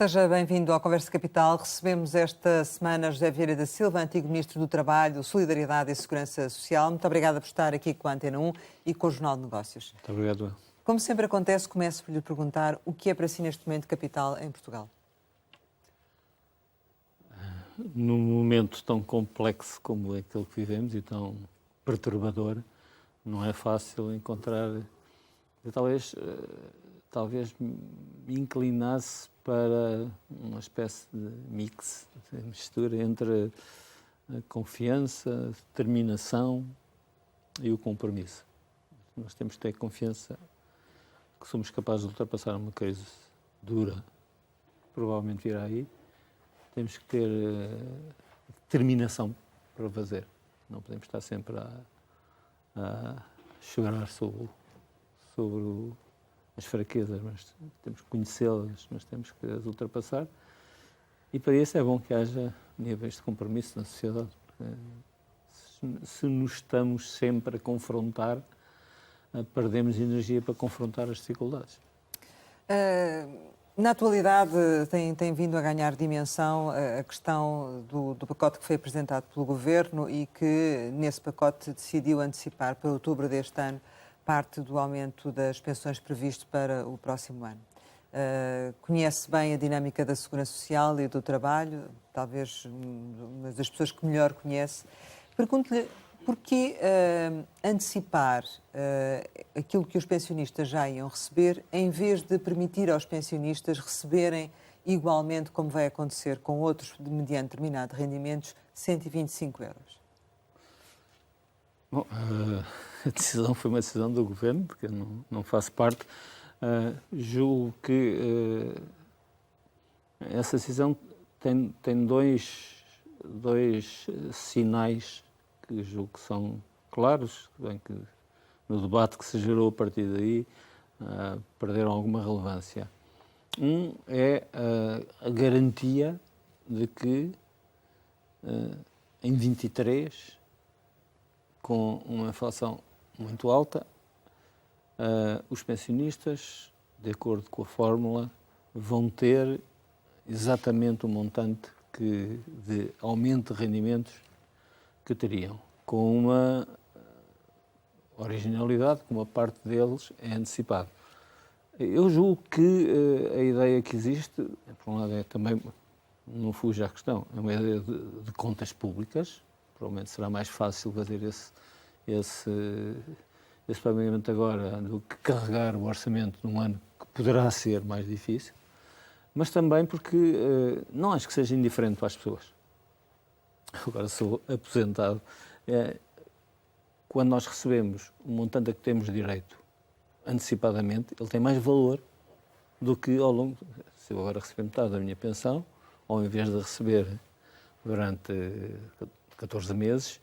Seja bem-vindo à Conversa Capital. Recebemos esta semana José Vieira da Silva, antigo Ministro do Trabalho, Solidariedade e Segurança Social. Muito obrigada por estar aqui com a Antena 1 e com o Jornal de Negócios. Muito obrigado. Como sempre acontece, começo por lhe perguntar o que é para si neste momento capital em Portugal? Num momento tão complexo como aquele que vivemos e tão perturbador, não é fácil encontrar. Eu talvez me inclinasse para uma espécie de mix, de mistura entre a confiança, a determinação e o compromisso. Nós temos que ter confiança que somos capazes de ultrapassar uma crise dura, provavelmente virá aí. Temos que ter determinação para fazer. Não podemos estar sempre a chorar sobre as fraquezas, mas temos que conhecê-las, mas temos que as ultrapassar. E para isso é bom que haja níveis de compromisso na sociedade. Porque se nos estamos sempre a confrontar, perdemos energia para confrontar as dificuldades. Na atualidade tem vindo a ganhar dimensão a questão do pacote que foi apresentado pelo Governo e que nesse pacote decidiu antecipar para outubro deste ano parte do aumento das pensões previsto para o próximo ano. Conhece bem a dinâmica da Segurança Social e do trabalho, talvez uma das pessoas que melhor conhece. Pergunto-lhe porquê antecipar aquilo que os pensionistas já iam receber em vez de permitir aos pensionistas receberem igualmente, como vai acontecer com outros mediante determinado rendimentos, 125 euros? Bom, a decisão foi uma decisão do Governo, porque eu não faço parte. Julgo que essa decisão tem dois sinais que julgo que são claros, bem que no debate que se gerou a partir daí perderam alguma relevância. Um é a garantia de que em 23, com uma inflação muito alta, os pensionistas, de acordo com a fórmula, vão ter exatamente o montante de aumento de rendimentos que teriam, com uma originalidade, que uma parte deles é antecipado. Eu julgo que a ideia que existe, por um lado é também, não fuja à questão, é uma ideia de contas públicas. Provavelmente será mais fácil fazer esse pagamento agora do que carregar o orçamento num ano que poderá ser mais difícil, mas também porque não acho que seja indiferente para as pessoas. Agora sou aposentado. Quando nós recebemos o montante a que temos direito antecipadamente, ele tem mais valor do que ao longo. Se eu agora receber metade da minha pensão, ou em vez de receber durante 14 meses,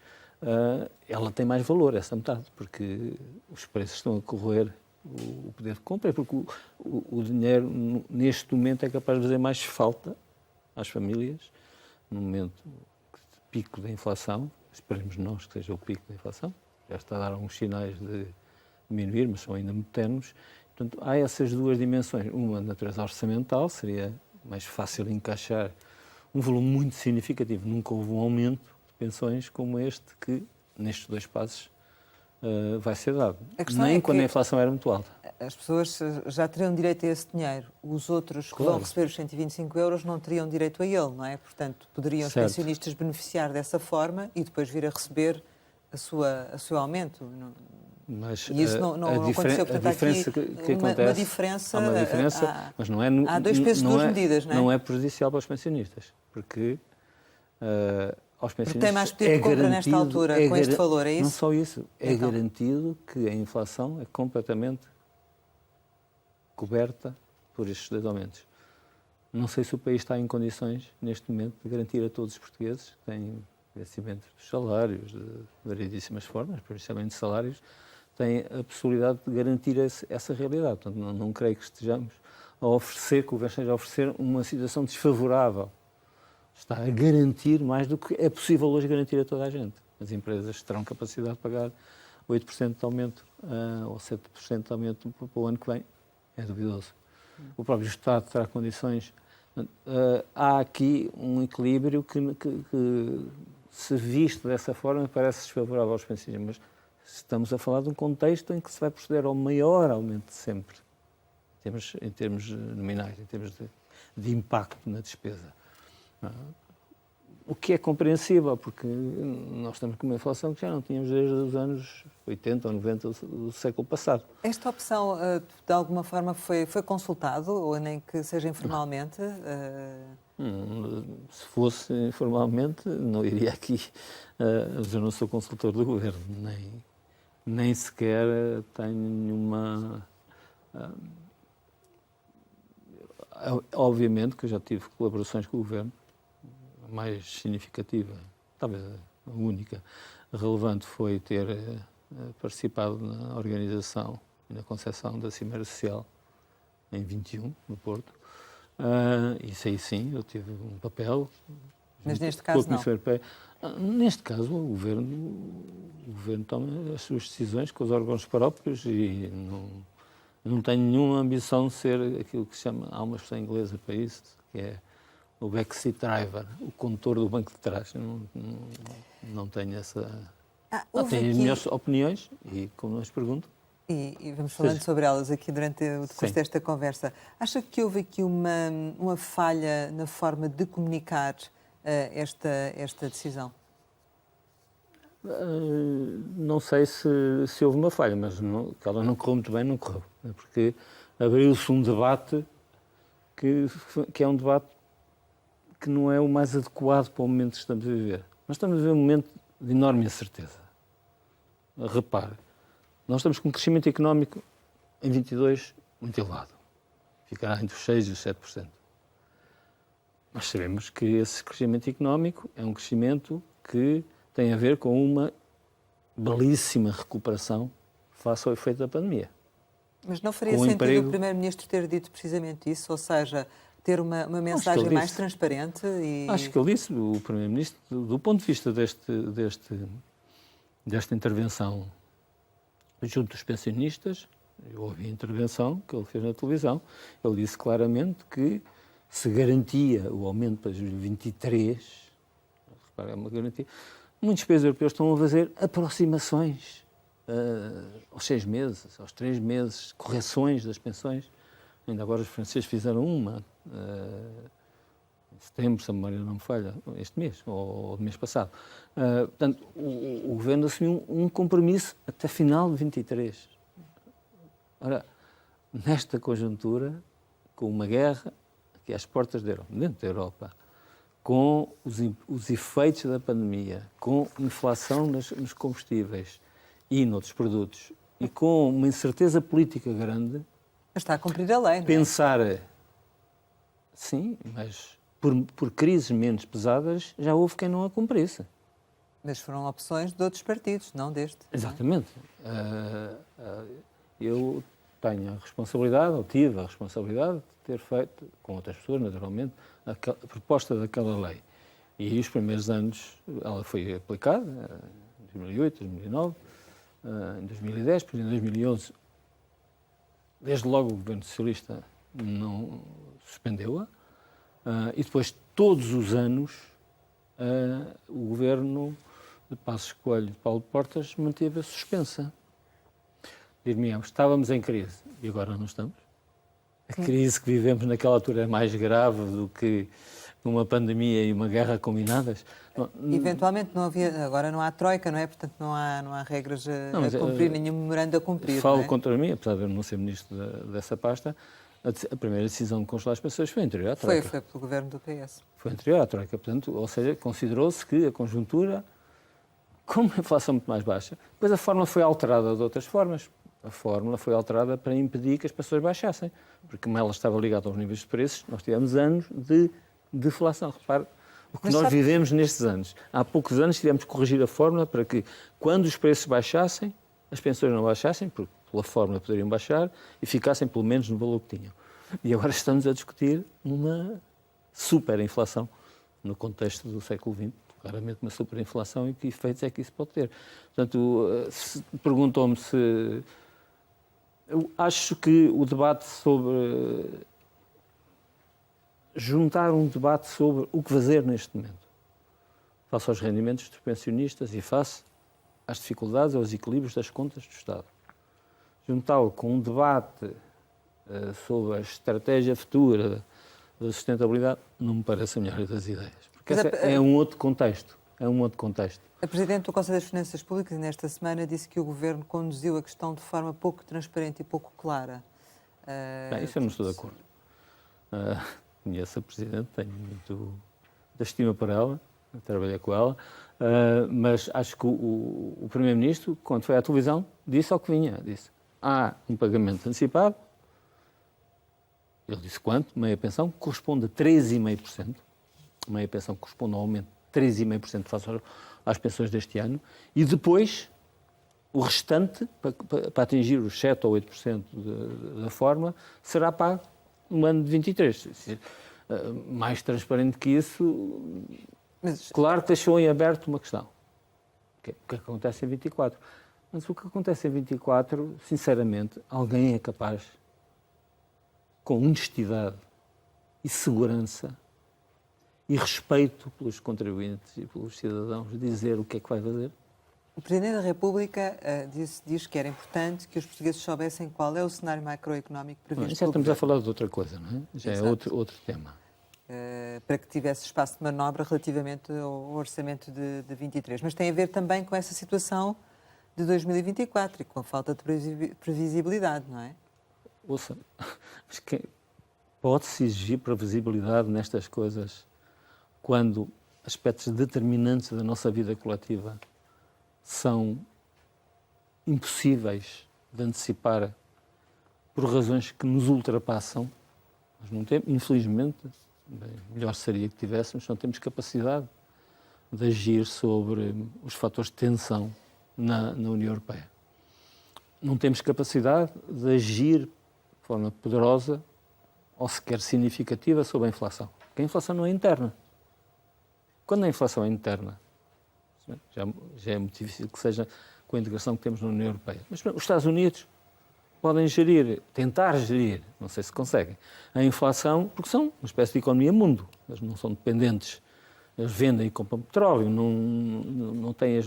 ela tem mais valor, essa metade, porque os preços estão a correr o poder de compra, porque o dinheiro, neste momento, é capaz de fazer mais falta às famílias, no momento de pico da inflação. Esperemos nós que seja o pico da inflação, já está a dar alguns sinais de diminuir, mas são ainda muito tenues. Portanto, há essas duas dimensões. Uma, de natureza orçamental, seria mais fácil encaixar um volume muito significativo. Nunca houve um aumento de pensões como este, que nestes dois passos vai ser dado. Nem quando a inflação era muito alta. As pessoas já teriam direito a esse dinheiro. Os outros que vão receber os 125 euros não teriam direito a ele, não é? Portanto, poderiam os pensionistas beneficiar dessa forma e depois vir a receber o seu aumento. Mas e isso não aconteceu. Portanto, a diferença aqui que acontece, há uma diferença, mas não é, há dois pesos, duas medidas, não é? Não é prejudicial para os pensionistas, porque aos pensionistas porque tem mais poder de compra nesta altura, com este valor, é isso? Não só isso, é garantido que a inflação é completamente coberta por estes dois aumentos. Não sei se o país está em condições, neste momento, de garantir a todos os portugueses que têm vencimento dos salários, de variedíssimas formas, principalmente de salários, têm a possibilidade de garantir essa realidade. Portanto, não creio que estejamos a oferecer, que o governo esteja a oferecer uma situação desfavorável. Está a garantir mais do que é possível hoje garantir a toda a gente. As empresas terão capacidade de pagar 8% de aumento ou 7% de aumento para o ano que vem. É duvidoso. O próprio Estado terá condições Há aqui um equilíbrio que, se visto dessa forma, parece desfavorável aos pensionistas, mas estamos a falar de um contexto em que se vai proceder ao maior aumento de sempre, em termos nominais, em termos de impacto na despesa. O que é compreensível, porque nós estamos com uma inflação que já não tínhamos desde os anos 80 ou 90 do século passado. Esta opção, de alguma forma, foi consultado, ou nem que seja informalmente? Se fosse informalmente, não iria aqui. Mas eu não sou consultor do governo, nem sequer tenho nenhuma. Obviamente que eu já tive colaborações com o governo. A mais significativa, talvez a única relevante, foi ter participado na organização e na concepção da Cimeira Social em 21, no Porto. Isso aí sim, eu tive um papel. Mas neste caso não. Neste caso, o governo toma as suas decisões com os órgãos próprios e não tenho nenhuma ambição de ser aquilo que se chama, há uma expressão inglesa para isso, que é o backseat driver, o condutor do banco de trás. Não tenho essa... tenho as minhas opiniões e, como nos perguntam... E vamos falando sobre elas aqui durante o decurso desta conversa. Acha que houve aqui uma falha na forma de comunicar esta decisão? Não sei se houve uma falha, mas que ela não correu muito bem, não correu. Porque abriu-se um debate que é um debate que não é o mais adequado para o momento que estamos a viver. Nós estamos a viver um momento de enorme incerteza. Repare, nós estamos com um crescimento económico em 22 muito elevado. Ficará entre os 6% e os 7%. Nós sabemos que esse crescimento económico é um crescimento que tem a ver com uma belíssima recuperação face ao efeito da pandemia. Mas não faria sentido o Primeiro-Ministro ter dito precisamente isso? Ou seja, ter uma mensagem mais transparente? Acho que ele disse, o Primeiro-Ministro, do ponto de vista desta intervenção junto dos pensionistas, eu ouvi a intervenção que ele fez na televisão, ele disse claramente que se garantia o aumento para 2023, repara, é uma garantia. Muitos países europeus estão a fazer aproximações aos 6 meses, aos 3 meses, correções das pensões. Ainda agora os franceses fizeram uma, em setembro, se a memória não me falha, este mês, ou mês passado. Portanto, o governo assumiu um compromisso até final de 23. Ora, nesta conjuntura, com uma guerra aqui às portas da Europa, dentro da Europa, com os efeitos da pandemia, com inflação nos combustíveis e noutros produtos, e com uma incerteza política grande... Está a cumprir a lei, não é? Pensar, sim, mas por crises menos pesadas, já houve quem não a cumprisse. Mas foram opções de outros partidos, não deste. Exatamente. Eu tenho a responsabilidade, ou tive a responsabilidade, de ter feito, com outras pessoas, naturalmente, a proposta daquela lei. E os primeiros anos ela foi aplicada, em 2008, 2009, em 2010, depois em 2011, desde logo o governo socialista não suspendeu-a, e depois, todos os anos, o governo de Passos Coelho e de Paulo Portas manteve-a suspensa. Dir-me-ão, estávamos em crise e agora não estamos. A crise que vivemos naquela altura é mais grave do que uma pandemia e uma guerra combinadas. Eventualmente não havia, agora não há troika, não é? Portanto não há regras a cumprir, nenhum memorando a cumprir. Falo não é? contra mim, apesar de eu não ser ministro dessa pasta, a primeira decisão de congelar as pensões foi anterior à troika. Foi pelo governo do PS. Foi anterior à troika, portanto, ou seja, considerou-se que a conjuntura, com uma inflação muito mais baixa, depois a fórmula foi alterada de outras formas. A fórmula foi alterada para impedir que as pessoas baixassem, porque como ela estava ligada aos níveis de preços, nós tivemos anos de deflação. Repare, o que nós vivemos nestes anos. Há poucos anos tivemos que corrigir a fórmula para que, quando os preços baixassem, as pensões não baixassem, porque pela fórmula poderiam baixar, e ficassem pelo menos no valor que tinham. E agora estamos a discutir uma superinflação no contexto do século XX. Claramente uma superinflação, e que efeitos é que isso pode ter. Portanto, perguntou-me se... Eu acho que o debate sobre juntar um debate sobre o que fazer neste momento, face aos rendimentos dos pensionistas e face às dificuldades, aos equilíbrios das contas do Estado. Juntá-lo com um debate sobre a estratégia futura da sustentabilidade não me parece a melhor das ideias. Porque esse é um outro contexto. A Presidente do Conselho das Finanças Públicas, nesta semana, disse que o Governo conduziu a questão de forma pouco transparente e pouco clara. Bem, isso eu não estou de acordo. Conheço a Presidente, tenho muita estima para ela, trabalhei com ela, mas acho que o Primeiro-Ministro, quando foi à televisão, disse ao que vinha. Disse, há um pagamento antecipado, ele disse quanto? Meia pensão, corresponde a 13,5%. Meia pensão corresponde a um aumento de 13,5% face às pensões deste ano. E depois, o restante, para atingir os 7% ou 8% da fórmula, será pago no ano de 23. Mais transparente que isso, mas, claro que deixou em aberto uma questão. O que é que acontece em 24? Mas o que acontece em 24, sinceramente, alguém é capaz, com honestidade e segurança e respeito pelos contribuintes e pelos cidadãos, dizer o que é que vai fazer? O Presidente da República diz que era importante que os portugueses soubessem qual é o cenário macroeconómico previsto. Já estamos a falar de outra coisa, não é? Já Exato. É outro tema. Para que tivesse espaço de manobra relativamente ao orçamento de 23. Mas tem a ver também com essa situação de 2024 e com a falta de previsibilidade, não é? Ouça, mas pode-se exigir previsibilidade nestas coisas quando aspectos determinantes da nossa vida coletiva são impossíveis de antecipar por razões que nos ultrapassam? Nós não temos, infelizmente, melhor seria que tivéssemos, não temos capacidade de agir sobre os fatores de tensão na União Europeia. Não temos capacidade de agir de forma poderosa ou sequer significativa sobre a inflação. Porque a inflação não é interna. Quando a inflação é interna, já é muito difícil que seja com a integração que temos na União Europeia. Mas os Estados Unidos podem tentar gerir, não sei se conseguem, a inflação, porque são uma espécie de economia mundo. Eles não são dependentes, eles vendem e compram petróleo, não têm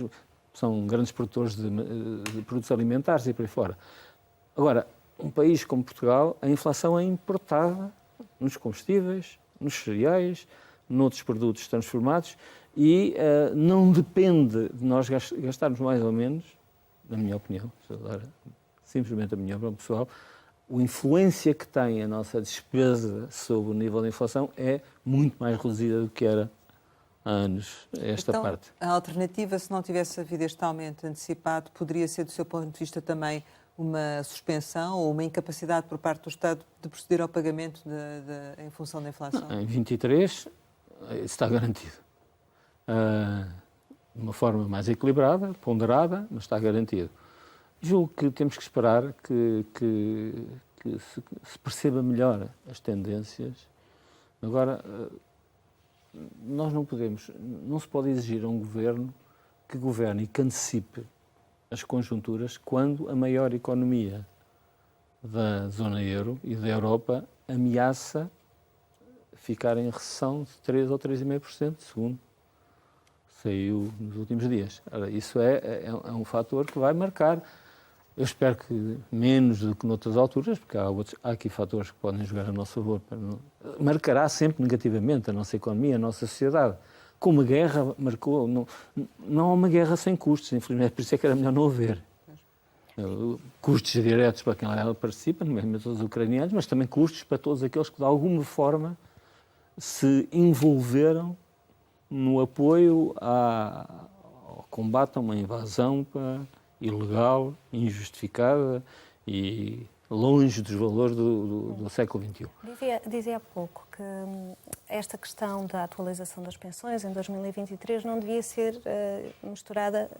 são grandes produtores de produtos alimentares e por aí fora. Agora, um país como Portugal, a inflação é importada nos combustíveis, nos cereais, noutros produtos transformados e não depende de nós gastarmos mais ou menos, na minha opinião, simplesmente a minha opinião pessoal, a influência que tem a nossa despesa sobre o nível da inflação é muito mais reduzida do que era há anos, esta então, parte. A alternativa, se não tivesse havido este aumento antecipado, poderia ser, do seu ponto de vista, também uma suspensão ou uma incapacidade por parte do Estado de proceder ao pagamento em função da inflação? Não, em 23, isso está garantido. De uma forma mais equilibrada, ponderada, mas está garantido. Julgo que temos que esperar que se perceba melhor as tendências. Agora, não se pode exigir a um governo que governe e que antecipe as conjunturas quando a maior economia da zona euro e da Europa ameaça ficar em recessão de 3 ou 3,5%, segundo saiu nos últimos dias. Ora, isso é um fator que vai marcar. Eu espero que menos do que noutras alturas, porque há aqui fatores que podem jogar a nosso favor. Marcará sempre negativamente a nossa economia, a nossa sociedade. Como a guerra marcou, não há uma guerra sem custos, infelizmente, por isso é que era melhor não haver. Custos diretos para quem lá participa, nomeadamente os ucranianos, mas também custos para todos aqueles que de alguma forma se envolveram no apoio ao combate a uma invasão ilegal, injustificada e longe dos valores do século XXI. Dizia há pouco que esta questão da atualização das pensões em 2023 não devia ser misturada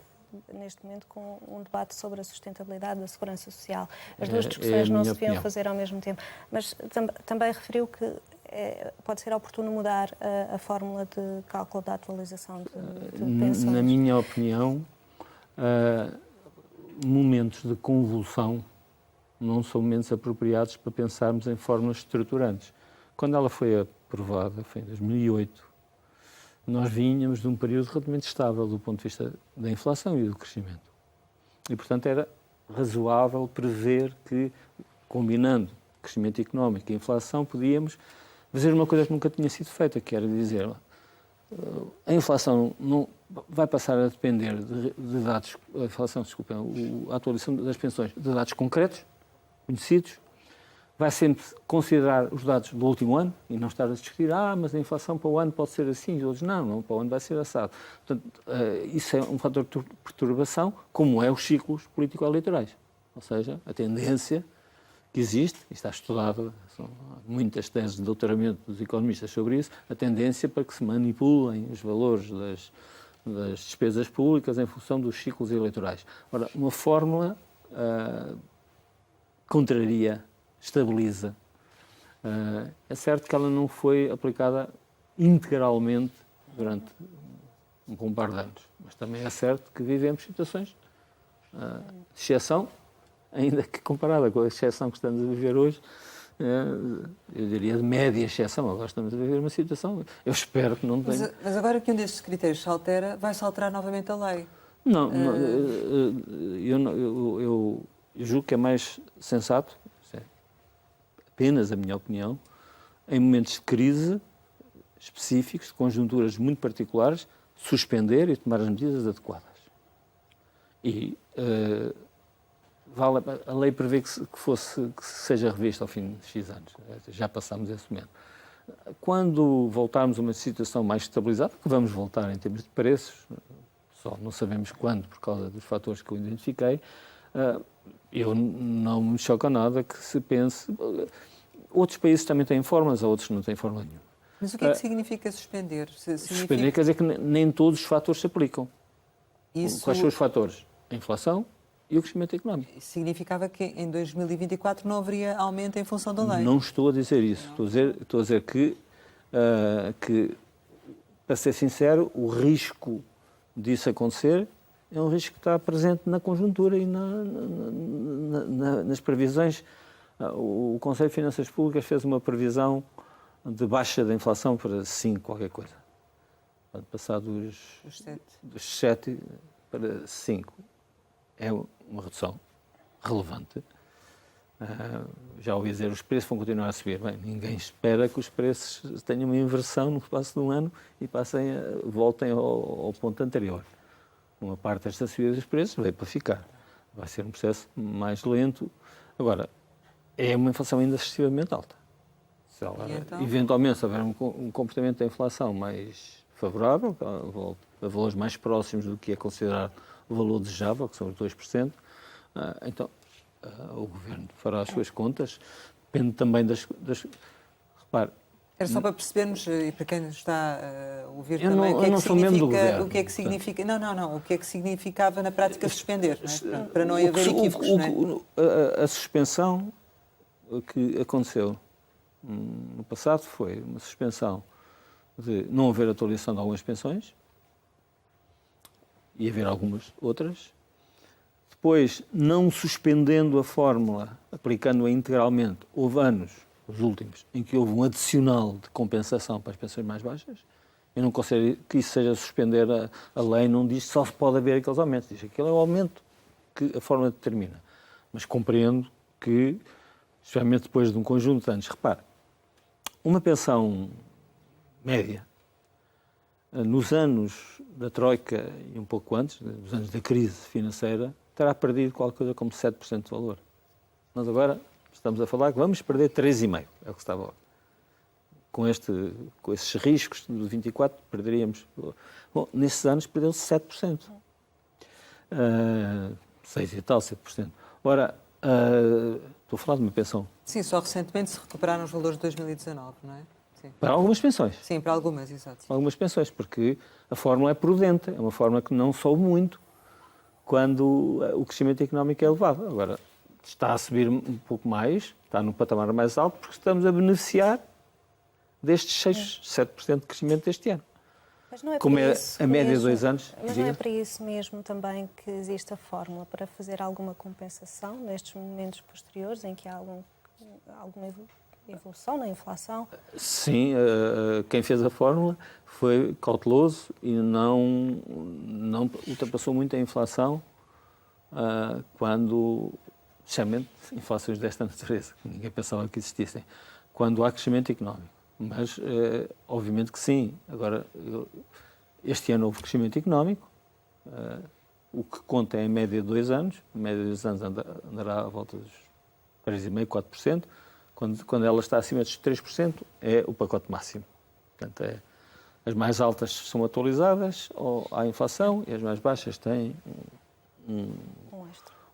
neste momento com um debate sobre a sustentabilidade da segurança social. As duas discussões não se deviam fazer ao mesmo tempo. Mas também referiu que pode ser oportuno mudar a fórmula de cálculo da atualização de pensões. Na minha opinião, momentos de convulsão não são momentos apropriados para pensarmos em fórmulas estruturantes. Quando ela foi aprovada foi em 2008. Nós vínhamos de um período relativamente estável do ponto de vista da inflação e do crescimento. E, portanto, era razoável prever que, combinando crescimento económico e inflação, podíamos fazer uma coisa que nunca tinha sido feita, que era dizer a inflação não vai passar a depender de dados, a inflação, desculpem, a atualização das pensões, de dados concretos, conhecidos, vai sempre considerar os dados do último ano e não estar a discutir, mas a inflação para o ano pode ser assim, e outros não, para o ano vai ser assado. Portanto, isso é um fator de perturbação, como é os ciclos político-eleitorais. Ou seja, a tendência que existe, e está estudado, são muitas teses de doutoramento dos economistas sobre isso, a tendência para que se manipulem os valores das despesas públicas em função dos ciclos eleitorais. Ora, uma fórmula contraria, estabiliza. É certo que ela não foi aplicada integralmente durante um bom par de anos, mas também é certo que vivemos situações de exceção, ainda que comparada com a exceção que estamos a viver hoje, eu diria de média exceção. Agora estamos a viver uma situação, eu espero que não tenha... Mas agora que um destes critérios se altera, vai-se alterar novamente a lei? Não, eu julgo que é mais sensato, isso é apenas a minha opinião, em momentos de crise específicos, de conjunturas muito particulares, suspender e tomar as medidas adequadas. E a lei prevê que seja revista ao fim de X anos. Já passámos esse momento. Quando voltarmos a uma situação mais estabilizada, que vamos voltar em termos de preços, só não sabemos quando, por causa dos fatores que eu identifiquei, eu não me choca nada que se pense... Outros países também têm fórmulas, outros não têm fórmula nenhuma. Mas o que é que significa suspender? Suspender quer dizer que nem todos os fatores se aplicam. Quais são os fatores? A inflação e o crescimento económico. Isso significava que em 2024 não haveria aumento em função da lei? Não estou a dizer isso. Estou a dizer que, para ser sincero, o risco disso acontecer é um risco que está presente na conjuntura e nas previsões. O Conselho de Finanças Públicas fez uma previsão de baixa da inflação para 5, qualquer coisa. Pode passar dos 7 para 5. É uma redução relevante. Já ouvi dizer, os preços vão continuar a subir. Bem, ninguém espera que os preços tenham uma inversão no espaço de um ano e voltem ao ponto anterior. Uma parte desta subida dos preços veio para ficar. Vai ser um processo mais lento. Agora, é uma inflação ainda excessivamente alta. Se ela, eventualmente, se houver um comportamento da inflação mais favorável, a valores mais próximos do que é considerado o valor desejável, que são os 2%, então o Governo fará as suas contas. Depende também das... Repare... Era só para percebermos, e para quem está a ouvir eu também, não o que é que significa... Não, o que é que significava na prática suspender, não é? Para não haver equívocos, não é? A suspensão que aconteceu no passado foi uma suspensão de não haver atualização de algumas pensões e haver algumas outras. Depois, não suspendendo a fórmula, aplicando-a integralmente, houve anos, os últimos, em que houve um adicional de compensação para as pensões mais baixas. Eu não considero que isso seja suspender a lei, não diz que só pode haver aqueles aumentos, diz que aquele é o aumento que a fórmula determina. Mas compreendo que, especialmente depois de um conjunto de anos, repare, uma pensão média, nos anos da Troika e um pouco antes, nos anos da crise financeira, terá perdido qualquer coisa como 7% de valor. Nós agora estamos a falar que vamos perder 3,5%, é o que estava. Com esses riscos de 24, perderíamos... Bom, nesses anos perdeu-se 7%. 6 e tal, 7%. Ora, estou a falar de uma pensão. Sim, só recentemente se recuperaram os valores de 2019, não é? Sim. Para algumas pensões. Sim, para algumas, exato. Para algumas pensões, porque a fórmula é prudente, é uma fórmula que não sobe muito quando o crescimento económico é elevado. Agora, está a subir um pouco mais, está num patamar mais alto, porque estamos a beneficiar destes 6, 7% de crescimento deste ano. Mas não é como é isso a média de mesmo, 2 anos. Mas não é para isso mesmo também que existe a fórmula, para fazer alguma compensação nestes momentos posteriores em que há alguma evolução na inflação? Sim, quem fez a fórmula foi cauteloso e não ultrapassou muito a inflação quando, especialmente, inflações desta natureza, que ninguém pensava que existissem, quando há crescimento económico. Mas, obviamente que sim. Agora, este ano houve crescimento económico, o que conta é a média de 2 anos, a média de 2 anos andará à volta dos 3,5%, 4%, quando ela está acima dos 3%, é o pacote máximo. Portanto, as mais altas são atualizadas à inflação e as mais baixas têm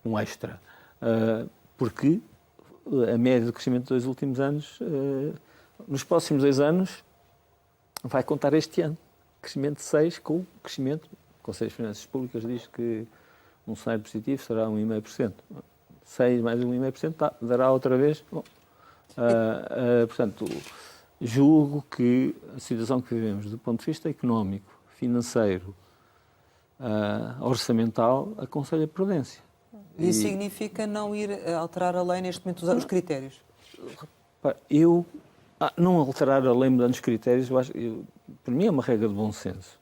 um extra. Porque a média de crescimento dos últimos anos, nos próximos 2 anos, vai contar este ano. Crescimento de 6 com o crescimento. O Conselho de Finanças Públicas diz que um cenário positivo será 1,5%. 6 mais 1,5% dará outra vez. Portanto, julgo que a situação que vivemos do ponto de vista económico, financeiro, orçamental, aconselha prudência. Isso significa não ir alterar a lei neste momento, usar os critérios? Não alterar a lei mudando os critérios, para mim é uma regra de bom senso.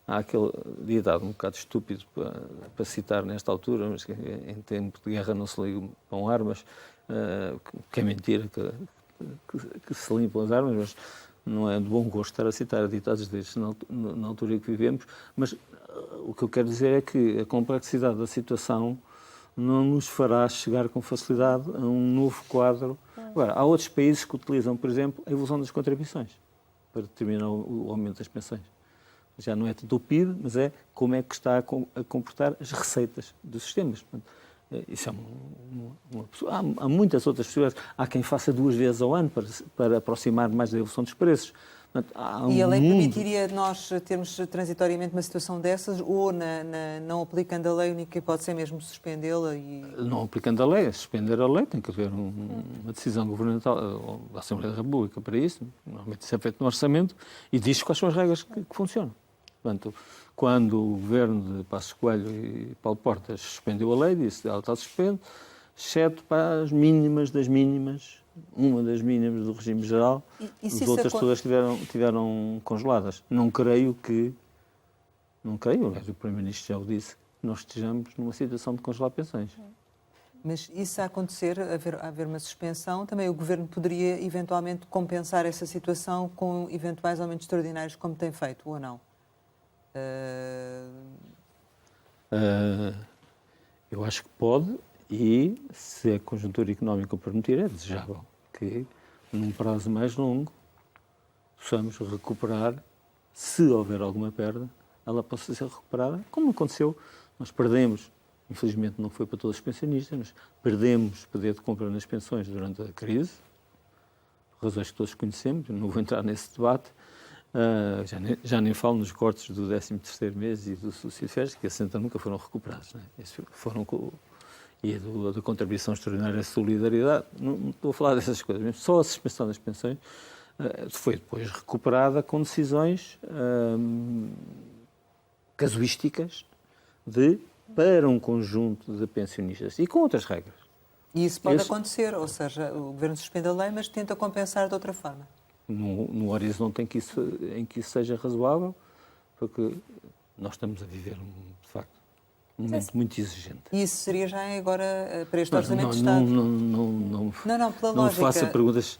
Há aquele ditado um bocado estúpido para citar nesta altura, mas que em tempo de guerra não se limpam armas, que é mentira, que se limpam as armas, mas não é de bom gosto estar a citar ditados destes na altura em que vivemos. Mas o que eu quero dizer é que a complexidade da situação não nos fará chegar com facilidade a um novo quadro. Agora, há outros países que utilizam, por exemplo, a evolução das contribuições para determinar o aumento das pensões. Já não é tanto o PIB, mas é como é que está a comportar as receitas dos sistemas. Portanto, isso é há muitas outras possibilidades. Há quem faça 2 vezes ao ano para aproximar mais da evolução dos preços. Portanto, e a lei permitiria nós termos transitoriamente uma situação dessas ou, não aplicando a lei, a única hipótese é mesmo suspendê-la? Não aplicando a lei, suspender a lei, tem que haver uma decisão governamental da Assembleia da República para isso. Normalmente isso é feito no orçamento e diz quais são as regras que funcionam. Portanto, quando o governo de Passos Coelho e Paulo Portas suspendeu a lei, disse que ela está suspende, exceto para as mínimas das mínimas, uma das mínimas do regime geral, as outras todas tiveram congeladas. Não creio, aliás, o Primeiro-Ministro já o disse, que nós estejamos numa situação de congelar pensões. Mas isso a acontecer, haver uma suspensão, também o Governo poderia eventualmente compensar essa situação com eventuais aumentos extraordinários, como tem feito, ou não? Eu acho que pode e, se a conjuntura económica o permitir, é desejável que, num prazo mais longo, possamos recuperar, se houver alguma perda, ela possa ser recuperada, como aconteceu. Nós perdemos, infelizmente não foi para todos os pensionistas, mas perdemos poder de compra nas pensões durante a crise, por razões que todos conhecemos, não vou entrar nesse debate. Já nem falo nos cortes do 13º mês e do subsídio de férias, que assenta nunca foram recuperados. Não é? E da contribuição extraordinária à solidariedade, não estou a falar dessas coisas, mesmo só a suspensão das pensões foi depois recuperada com decisões casuísticas para um conjunto de pensionistas e com outras regras. E isso pode acontecer, ou seja, o Governo suspende a lei, mas tenta compensar de outra forma. No horizonte em que isso seja razoável, porque nós estamos a viver, de facto, um momento muito exigente. E isso seria já agora para este Orçamento de Estado? Não, pela não lógica. Faça perguntas.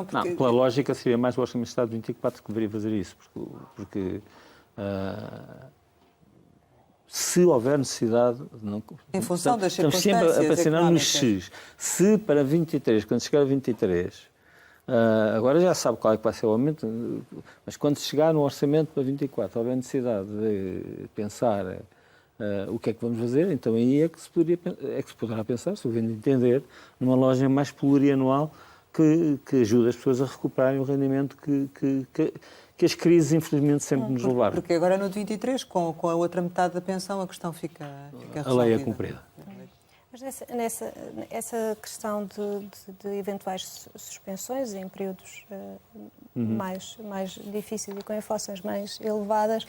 Porque... Pela lógica, seria mais o Orçamento de Estado de 24 que deveria fazer isso, porque se houver necessidade... Em função das circunstâncias estamos sempre a pressionar nos económicas. X. Se para 23, quando chegar a 23... agora já sabe qual é que vai ser o aumento, mas quando chegar no orçamento para 24 houver necessidade de pensar o que é que vamos fazer, então aí é que se poderá pensar, se o governo entender, numa lógica mais plurianual que ajude as pessoas a recuperarem o rendimento que as crises, infelizmente, sempre nos levaram. Porque agora no de 23, com a outra metade da pensão, a questão fica resolvida. A lei é cumprida. Mas essa questão de eventuais suspensões em períodos mais difíceis e com inflações mais elevadas,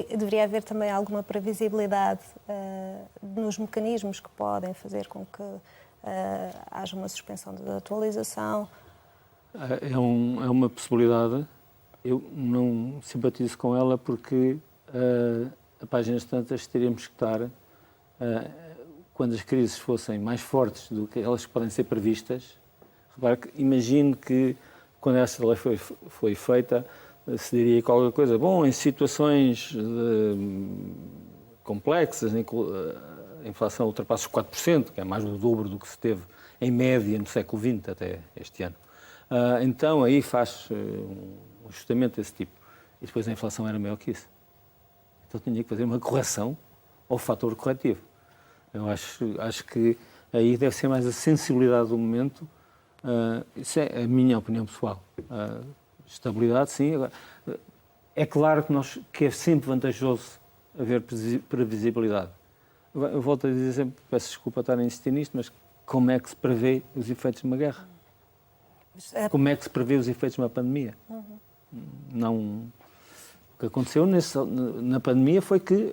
deveria haver também alguma previsibilidade nos mecanismos que podem fazer com que haja uma suspensão da atualização. É uma possibilidade. Eu não simpatizo com ela porque a páginas tantas teríamos que estar, quando as crises fossem mais fortes do que elas que podem ser previstas. Repare que imagino que quando essa lei foi feita se diria qualquer coisa. Bom, em situações complexas, em que a inflação ultrapassa os 4%, que é mais do dobro do que se teve em média no século XX até este ano. Então aí faz um ajustamento desse tipo. E depois a inflação era maior que isso. Então tinha que fazer uma correção ao fator corretivo. Eu acho que aí deve ser mais a sensibilidade do momento. Isso é a minha opinião pessoal. Estabilidade, sim. Agora, é claro que é sempre vantajoso haver previsibilidade. Eu volto a dizer sempre, peço desculpa estar a insistir nisto, mas como é que se prevê os efeitos de uma guerra? Como é que se prevê os efeitos de uma pandemia? Não. O que aconteceu na pandemia foi que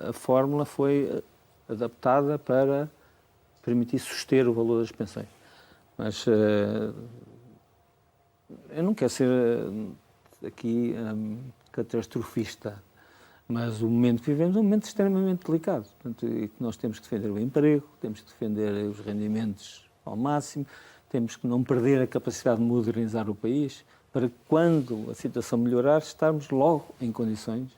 a fórmula foi adaptada para permitir suster o valor das pensões. Mas eu não quero ser aqui catastrofista, mas o momento que vivemos é um momento extremamente delicado. Portanto, e que nós temos que defender o emprego, temos que defender os rendimentos ao máximo, temos que não perder a capacidade de modernizar o país, para que, quando a situação melhorar, estarmos logo em condições.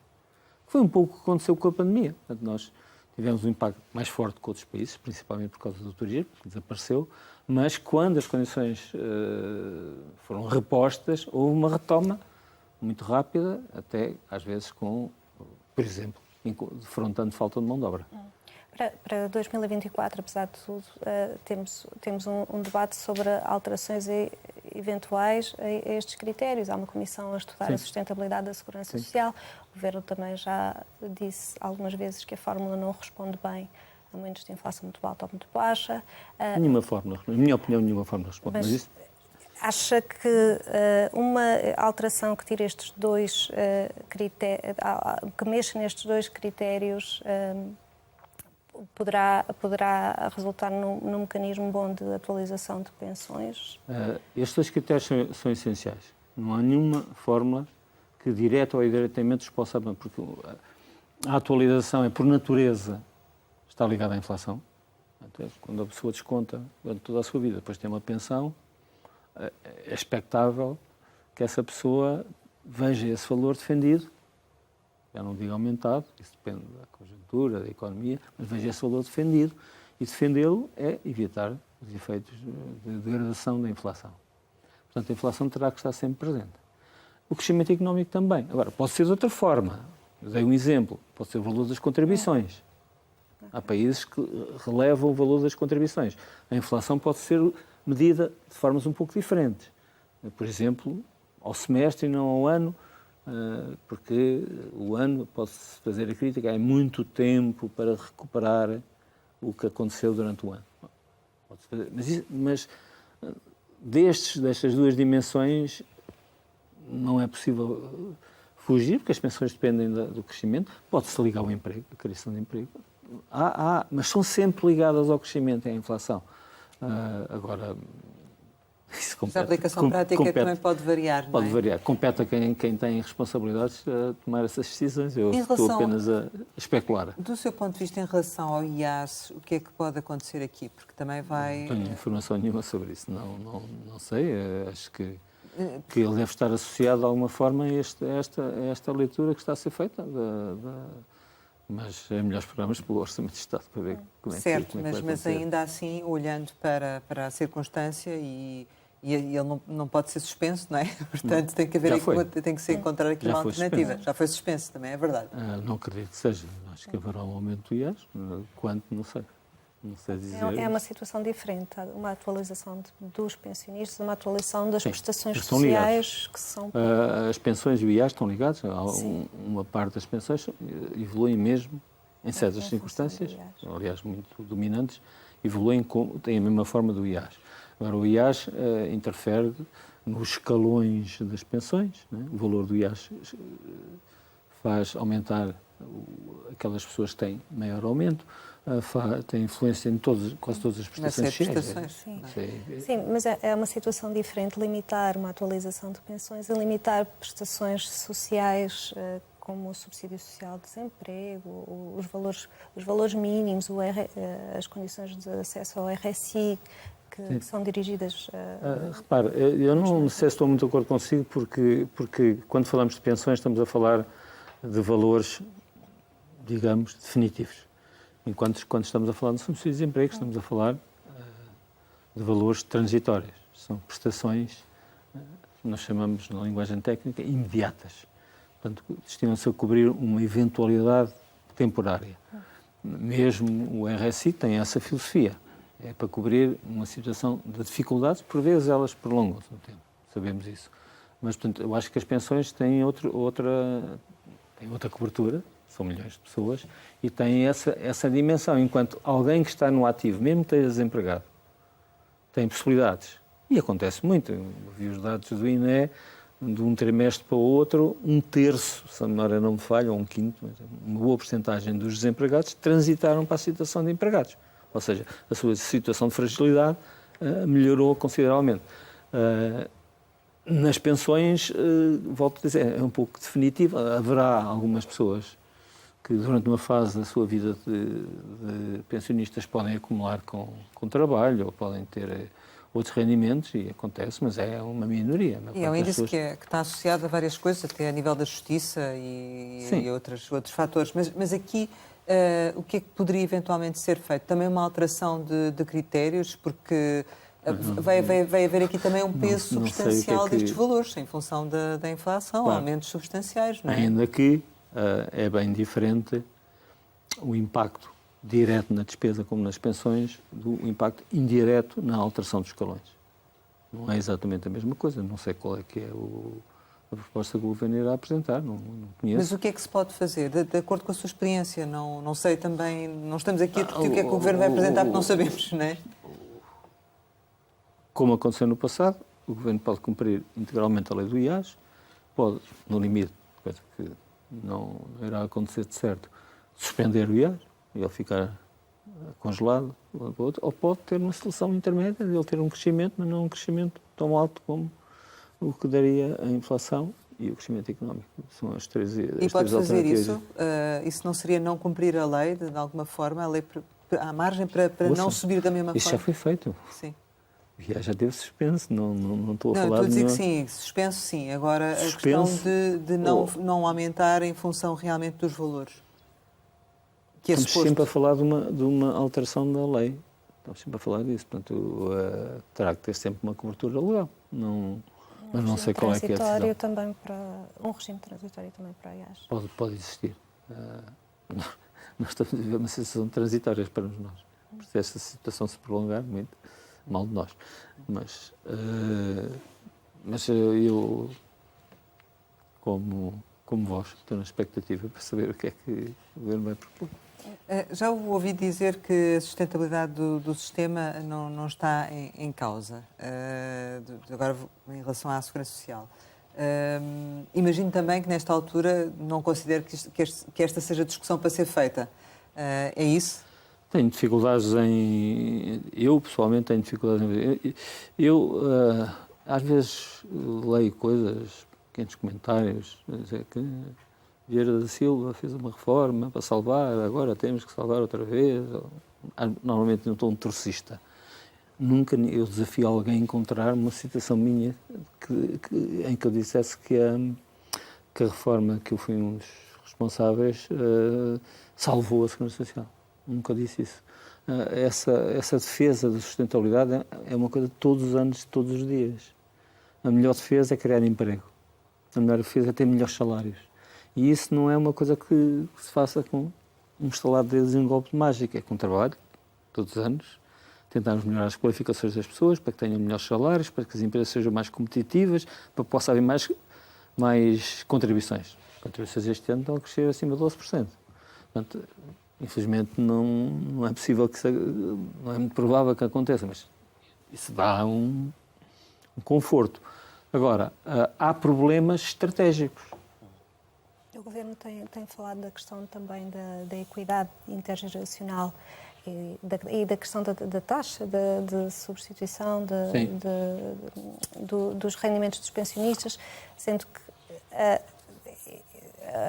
Foi um pouco o que aconteceu com a pandemia. Portanto, nós tivemos um impacto mais forte que outros países, principalmente por causa do turismo, que desapareceu, mas quando as condições foram repostas, houve uma retoma muito rápida, até às vezes com, por exemplo, defrontando falta de mão de obra. Para 2024, apesar de tudo, temos um debate sobre alterações eventuais a estes critérios. Há uma comissão a estudar a sustentabilidade da segurança social. O Governo também já disse algumas vezes que a fórmula não responde bem a momentos de inflação muito alta ou muito baixa. Nenhuma fórmula, na minha opinião, nenhuma fórmula responde. Mas isso... Acha que uma alteração que tire estes dois critérios, que mexa nestes dois critérios, poderá resultar num mecanismo bom de atualização de pensões? Estes dois critérios são essenciais. Não há nenhuma fórmula que direta ou indiretamente os possa... Porque a atualização é, por natureza, está ligada à inflação. Quando a pessoa desconta durante toda a sua vida, depois tem uma pensão, é expectável que essa pessoa veja esse valor defendido, já não digo aumentado, isso depende da conjuntura, da economia, mas veja esse valor defendido, e defendê-lo é evitar os efeitos de degradação da inflação. Portanto, a inflação terá que estar sempre presente. O crescimento económico também. Agora, pode ser de outra forma. Eu dei um exemplo. Pode ser o valor das contribuições. Há países que relevam o valor das contribuições. A inflação pode ser medida de formas um pouco diferentes. Por exemplo, ao semestre e não ao ano, porque o ano, pode-se fazer a crítica, é muito tempo para recuperar o que aconteceu durante o ano. Pode-se fazer, mas destas duas dimensões não é possível fugir, porque as pensões dependem do crescimento. Pode-se ligar ao emprego, à criação de emprego. Mas são sempre ligadas ao crescimento e à inflação. Agora... Mas a aplicação prática também pode variar, não é? Pode variar. Compete a quem tem responsabilidades a tomar essas decisões. Eu estou apenas a especular. Do seu ponto de vista, em relação ao IAS, o que é que pode acontecer aqui? Porque também vai... Não tenho informação nenhuma sobre isso. Não sei. Acho que ele deve estar associado de alguma forma a esta leitura que está a ser feita. Mas é melhor esperarmos pelo Orçamento de Estado para ver como é que certo, vai acontecer. Mas ainda assim, olhando para a circunstância e ele não pode ser suspenso, não é? Portanto, tem que haver tem que se encontrar aqui uma alternativa. Suspenso. Já foi suspenso também, é verdade. Não acredito que seja. Acho que haverá um aumento do IAS. Quanto, não sei. Não sei dizer. É uma situação diferente. Uma atualização dos pensionistas, uma atualização das prestações sociais que são... As pensões e o IAS estão ligados. Uma parte das pensões evoluem mesmo em certas circunstâncias, aliás, muito dominantes, têm a mesma forma do IAS. Agora, o IAS interfere nos escalões das pensões. Né? O valor do IAS faz aumentar aquelas pessoas que têm maior aumento. tem influência em quase todas as prestações sociais. Sim. Sim, mas é uma situação diferente limitar uma atualização de pensões a limitar prestações sociais como o subsídio social de desemprego, os valores mínimos, as condições de acesso ao RSI, que são dirigidas repare, eu não sei se estou muito de acordo consigo, porque quando falamos de pensões estamos a falar de valores, digamos, definitivos. Enquanto quando estamos a falar de subsídio de desemprego, estamos a falar de valores transitórios. São prestações, nós chamamos, na linguagem técnica, imediatas. Portanto, destinam-se a cobrir uma eventualidade temporária. Mesmo o RSI tem essa filosofia. É para cobrir uma situação de dificuldades, por vezes elas prolongam-se no tempo. Sabemos isso. Mas, portanto, eu acho que as pensões têm outra cobertura, são milhões de pessoas, e têm essa dimensão. Enquanto alguém que está no ativo, mesmo que esteja desempregado, tem possibilidades. E acontece muito. Eu vi os dados do INE, de um trimestre para o outro, 1/3, se a memória não me falha, ou 1/5, uma boa porcentagem dos desempregados transitaram para a situação de empregados. Ou seja, a sua situação de fragilidade melhorou consideravelmente. Nas pensões, volto a dizer, é um pouco definitivo. Haverá algumas pessoas que durante uma fase da sua vida de pensionistas podem acumular com trabalho ou podem ter outros rendimentos, e acontece, mas é uma minoria. E é um índice que está associado a várias coisas, até a nível da justiça e outros fatores. Mas aqui, o que é que poderia eventualmente ser feito? Também uma alteração de critérios, porque vai haver aqui também um peso substancial destes valores, em função da inflação, claro. Aumentos substanciais. Não é? Ainda que é bem diferente o impacto direto na despesa como nas pensões do impacto indireto na alteração dos escalões. Não é exatamente a mesma coisa. Não sei qual é que é a proposta que o Governo irá apresentar, não conheço. Mas o que é que se pode fazer? De acordo com a sua experiência? Não sei também, não estamos aqui a discutir o que é que o Governo vai apresentar, porque não sabemos, não é? Como aconteceu no passado, o Governo pode cumprir integralmente a lei do IAS, pode, no limite, coisa que não irá acontecer de certo, suspender o IAS e ele ficar congelado, ou pode ter uma solução intermédia de ele ter um crescimento, mas não um crescimento tão alto como o que daria a inflação e o crescimento económico. São as três alternativas. E pode fazer isso? Isso não seria não cumprir a lei, de alguma forma? A lei há margem para não subir da mesma forma? Isso já foi feito. Sim. Já teve suspenso, não estou a falar de... Não, estou a dizer que sim, suspenso sim. Agora, suspenso, a questão de não aumentar em função realmente dos valores. Estamos sempre a falar de uma alteração da lei. Estamos sempre a falar disso. Portanto, terá que ter sempre uma cobertura legal. Mas não sei qual é que é a decisão. Também um regime transitório também para a IAS. Pode existir. Nós estamos a viver uma situação transitória para nós. Se esta situação se prolongar, muito mal de nós. Mas eu, como vós, estou na expectativa para saber o que é que o Governo vai propor. Já ouvi dizer que a sustentabilidade do sistema não está em causa, agora em relação à Segurança Social. Imagino também que nesta altura não considero que esta seja discussão para ser feita. É isso? Tenho dificuldades eu pessoalmente tenho dificuldades em... Eu às vezes leio coisas, pequenos comentários, dizer que Vieira da Silva fez uma reforma para salvar, agora temos que salvar outra vez. Normalmente não estou um torcista. Nunca eu desafio alguém a encontrar uma citação minha em que eu dissesse que a reforma que eu fui um dos responsáveis salvou a Segurança Social. Nunca disse isso. Essa defesa da sustentabilidade é uma coisa de todos os anos, de todos os dias. A melhor defesa é criar emprego. A melhor defesa é ter melhores salários. E isso não é uma coisa que se faça com um estalar de dedos e um golpe de mágica. É com trabalho, todos os anos, tentarmos melhorar as qualificações das pessoas, para que tenham melhores salários, para que as empresas sejam mais competitivas, para que possa haver mais contribuições. As contribuições este ano estão a crescer acima de 12%. Portanto, infelizmente não é possível não é muito provável que aconteça, mas isso dá um conforto. Agora, há problemas estratégicos. O Governo tem falado da questão também da equidade intergeracional e da questão da taxa de substituição dos rendimentos dos pensionistas, sendo que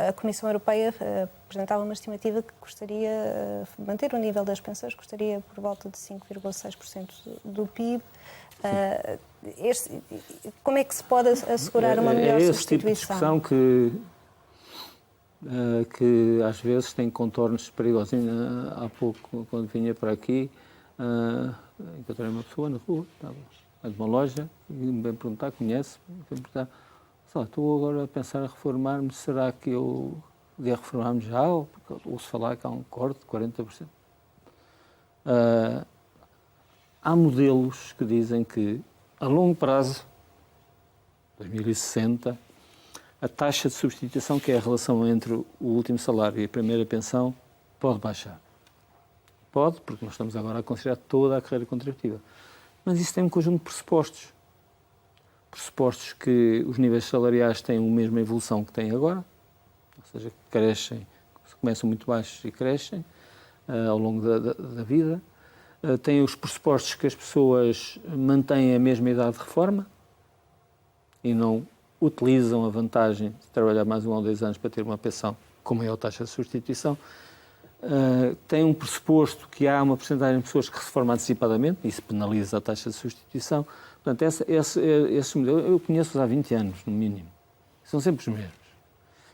a Comissão Europeia apresentava uma estimativa que custaria, manter o nível das pensões, custaria por volta de 5,6% do PIB. Como é que se pode assegurar uma melhor substituição? É esse tipo de discussão que às vezes tem contornos perigosos. Há pouco, quando vinha para aqui, encontrei uma pessoa na rua, estava de uma loja, e me veio perguntar, conhece-me, me perguntar, estou agora a pensar a reformar-me, será que eu devia reformar-me já? Ou ouço falar que há um corte de 40%. Há modelos que dizem que, a longo prazo, 2060, a taxa de substituição, que é a relação entre o último salário e a primeira pensão, pode baixar. Pode, porque nós estamos agora a considerar toda a carreira contributiva. Mas isso tem um conjunto de pressupostos. Pressupostos que os níveis salariais têm a mesma evolução que têm agora, ou seja, que crescem, começam muito baixos e crescem ao longo da vida. Tem os pressupostos que as pessoas mantêm a mesma idade de reforma e não utilizam a vantagem de trabalhar mais 1 ou 2 anos para ter uma pensão com maior taxa de substituição. Tem um pressuposto que há uma porcentagem de pessoas que se reformam antecipadamente, e isso penaliza a taxa de substituição. Portanto, esses modelos eu conheço-os há 20 anos, no mínimo. São sempre os mesmos.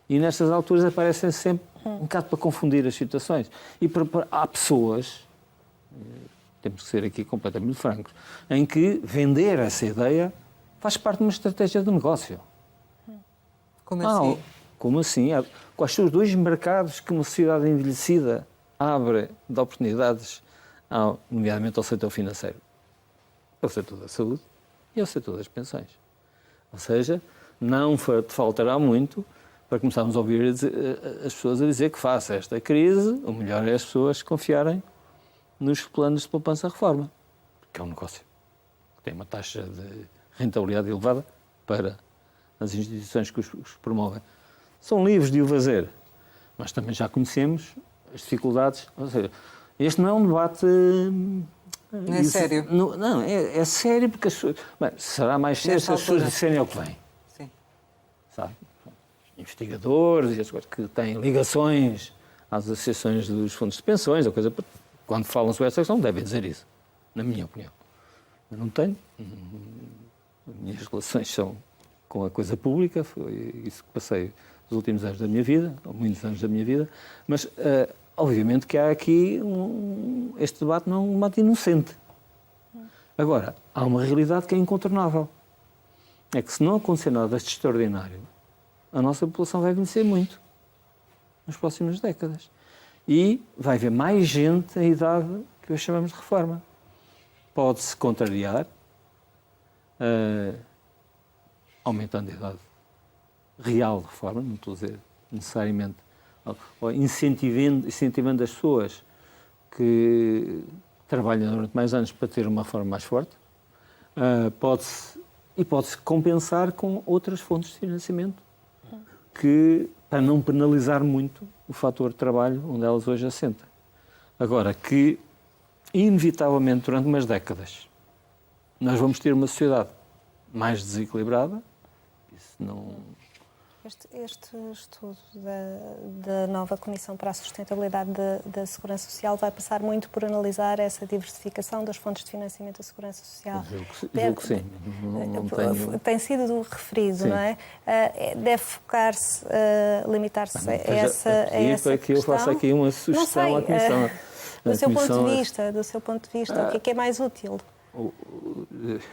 E nestas alturas aparecem sempre um bocado para confundir as situações. E há pessoas, temos que ser aqui completamente francos, em que vender essa ideia faz parte de uma estratégia de negócio. Como assim? Como assim? Quais são os 2 mercados que uma sociedade envelhecida abre de oportunidades, nomeadamente ao setor financeiro? É o setor da saúde e é o setor das pensões. Ou seja, não faltará muito para começarmos a ouvir as pessoas a dizer que face a esta crise, o melhor é as pessoas confiarem nos planos de poupança-reforma, que é um negócio que tem uma taxa de rentabilidade elevada para as instituições que os promovem. São livres de o fazer, mas também já conhecemos as dificuldades. Ou seja, este não é um debate... Não é sério? Não, é sério porque as pessoas... Bem, será mais sério se as pessoas disserem ao que vem. Sim. Sabe? Investigadores e as coisas que têm ligações às associações dos fundos de pensões, a coisa, quando falam sobre essa questão, devem dizer isso, na minha opinião. Eu não tenho. As minhas relações são com a coisa pública, foi isso que passei os últimos anos da minha vida, ou muitos anos da minha vida, mas obviamente que há aqui este debate não é um debate inocente. Agora, há uma realidade que é incontornável. É que se não acontecer nada de extraordinário, a nossa população vai envelhecer muito nas próximas décadas. E vai haver mais gente em idade que hoje chamamos de reforma. Pode-se contrariar, aumentando a idade real de reforma, não estou a dizer necessariamente, ou incentivando as pessoas que trabalham durante mais anos para ter uma reforma mais forte, pode-se compensar com outras fontes de financiamento para não penalizar muito o fator de trabalho onde elas hoje assentam. Agora, que inevitavelmente durante umas décadas nós vamos ter uma sociedade mais desequilibrada, isso não... Este estudo da nova Comissão para a Sustentabilidade da Segurança Social vai passar muito por analisar essa diversificação das fontes de financiamento da Segurança Social. Julgo que sim. Não tenho... Tem sido referido, sim. Não é? Deve focar-se, limitar-se a essa para que eu faça aqui uma sugestão à Comissão. Do seu ponto de vista, o que é mais útil?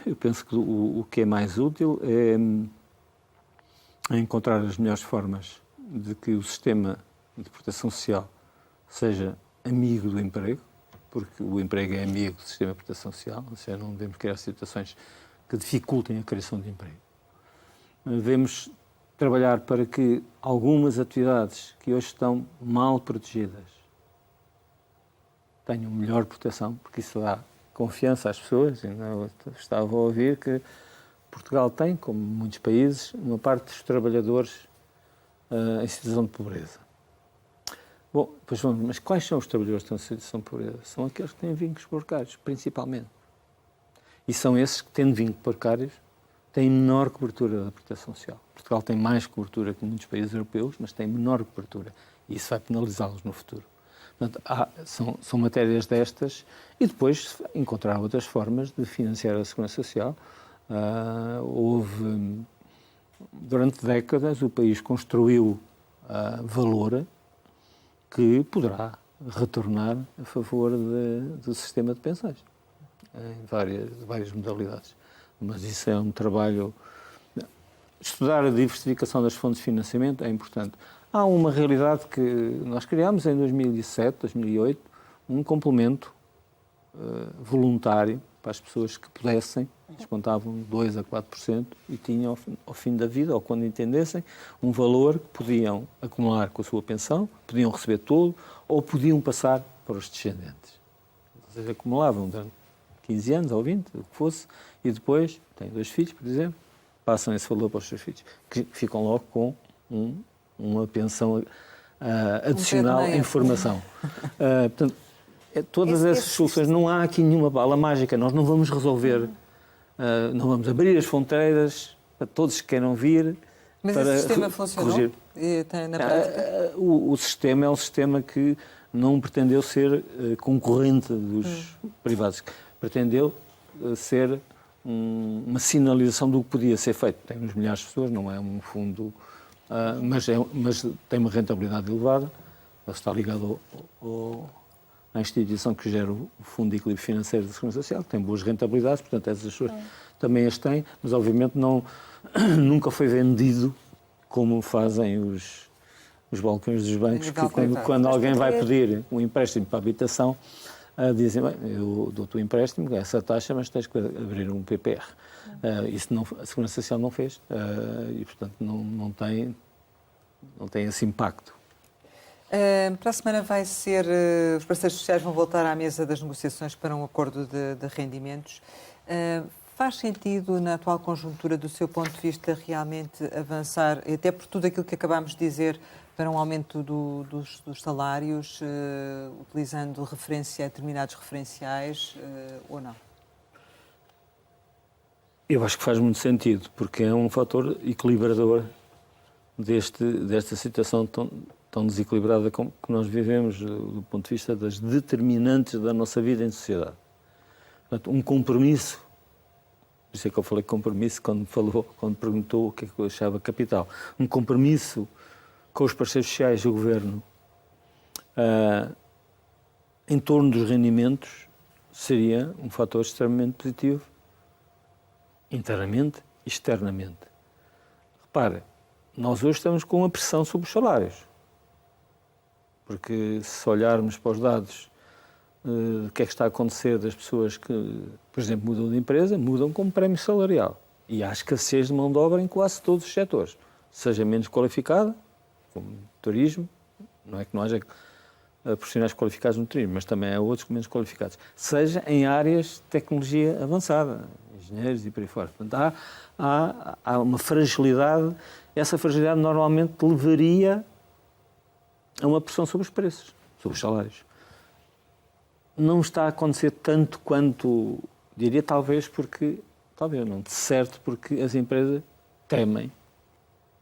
Eu penso que o que é mais útil é encontrar as melhores formas de que o sistema de proteção social seja amigo do emprego, porque o emprego é amigo do sistema de proteção social, ou seja, não devemos criar situações que dificultem a criação de emprego. Devemos trabalhar para que algumas atividades que hoje estão mal protegidas tenham melhor proteção, porque isso dá confiança às pessoas. Eu estava a ouvir que Portugal tem, como muitos países, uma parte dos trabalhadores em situação de pobreza. Bom, pois vamos, mas quais são os trabalhadores que estão em situação de pobreza? São aqueles que têm vínculos precários, principalmente. E são esses que, tendo vínculos precários, têm menor cobertura da proteção social. Portugal tem mais cobertura que muitos países europeus, mas tem menor cobertura. E isso vai penalizá-los no futuro. Portanto, são matérias destas e depois encontrar outras formas de financiar a segurança social. Durante décadas, o país construiu valor que poderá retornar a favor do sistema de pensões, em várias modalidades. Mas isso é um trabalho... Estudar a diversificação das fontes de financiamento é importante. Há uma realidade que nós criámos em 2007, 2008, um complemento voluntário para as pessoas que pudessem, descontavam 2% a 4% e tinham, ao fim da vida, ou quando entendessem, um valor que podiam acumular com a sua pensão, podiam receber todo, ou podiam passar para os descendentes. Ou seja, acumulavam durante 15 anos ou 20, o que fosse, e depois, têm 2 filhos, por exemplo, passam esse valor para os seus filhos, que ficam logo com uma pensão adicional em formação. Portanto, todas essas soluções, não há aqui nenhuma bala mágica, nós não vamos resolver, não vamos abrir as fronteiras para todos que queiram vir. Mas para esse sistema funcionou? Na prática? O sistema é um sistema que não pretendeu ser concorrente dos privados, pretendeu ser uma sinalização do que podia ser feito. Tem uns milhares de pessoas, não é um fundo, mas tem uma rentabilidade elevada, ele está ligado à instituição que gera o Fundo de Equilíbrio Financeiro da Segurança Social, que tem boas rentabilidades, portanto essas pessoas também as têm, mas obviamente nunca foi vendido como fazem os balcões dos bancos, que quando alguém vai pedir um empréstimo para a habitação, dizem, eu dou-te o empréstimo, essa taxa, mas tens que abrir um PPR. Isso a Segurança Social não fez e, portanto, não tem esse impacto. Para a semana os parceiros sociais vão voltar à mesa das negociações para um acordo de rendimentos. Faz sentido, na atual conjuntura, do seu ponto de vista, realmente avançar, até por tudo aquilo que acabámos de dizer, para um aumento dos salários, utilizando determinados referenciais, ou não? Eu acho que faz muito sentido, porque é um fator equilibrador desta situação tão desequilibrada que nós vivemos, do ponto de vista das determinantes da nossa vida em sociedade. Portanto, um compromisso, por isso é que eu falei compromisso quando perguntou o que é que eu achava capital, um compromisso com os parceiros sociais do Governo em torno dos rendimentos seria um fator extremamente positivo, internamente e externamente. Repare, nós hoje estamos com uma pressão sobre os salários, porque se olharmos para os dados do que é que está a acontecer das pessoas que, por exemplo, mudam de empresa, mudam como prémio salarial. E há escassez de mão de obra em quase todos os setores, seja menos qualificada, como turismo, não é que não haja profissionais qualificados no turismo, mas também há outros menos qualificados, seja em áreas de tecnologia avançada, engenheiros e por aí fora. Portanto, há uma fragilidade, essa fragilidade normalmente levaria a uma pressão sobre os preços, sobre os salários. Não está a acontecer tanto quanto, diria talvez não, de certo, porque as empresas temem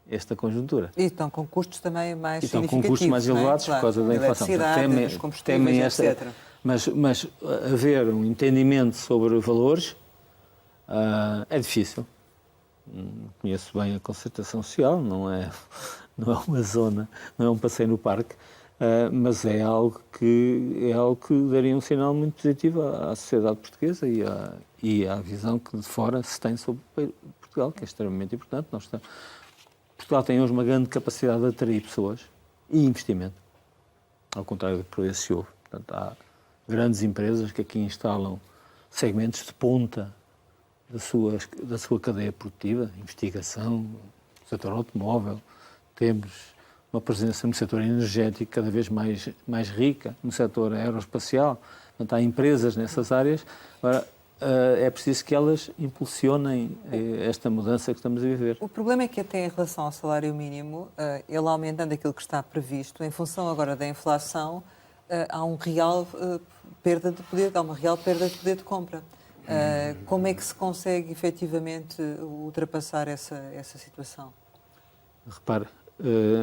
esta conjunctura. E estão com custos também mais significativos. Estão com custos mais elevados por causa da inflação. Dos combustíveis, etc. Mas haver um entendimento sobre valores é difícil. Conheço bem a concertação social, não é uma zona, não é um passeio no parque, mas é algo que daria um sinal muito positivo à sociedade portuguesa e à visão que de fora se tem sobre Portugal, que é extremamente importante. Portugal tem hoje uma grande capacidade de atrair pessoas e investimento, ao contrário do que por vezes se ouve. Portanto, há grandes empresas que aqui instalam segmentos de ponta da sua cadeia produtiva, investigação, no setor automóvel, temos uma presença no setor energético cada vez mais rica, no setor aeroespacial. Portanto, há empresas nessas áreas. Agora, é preciso que elas impulsionem esta mudança que estamos a viver. O problema é que até em relação ao salário mínimo, ele aumentando aquilo que está previsto, em função agora da inflação, há uma real perda de poder de compra. Como é que se consegue efetivamente ultrapassar essa situação? Repare,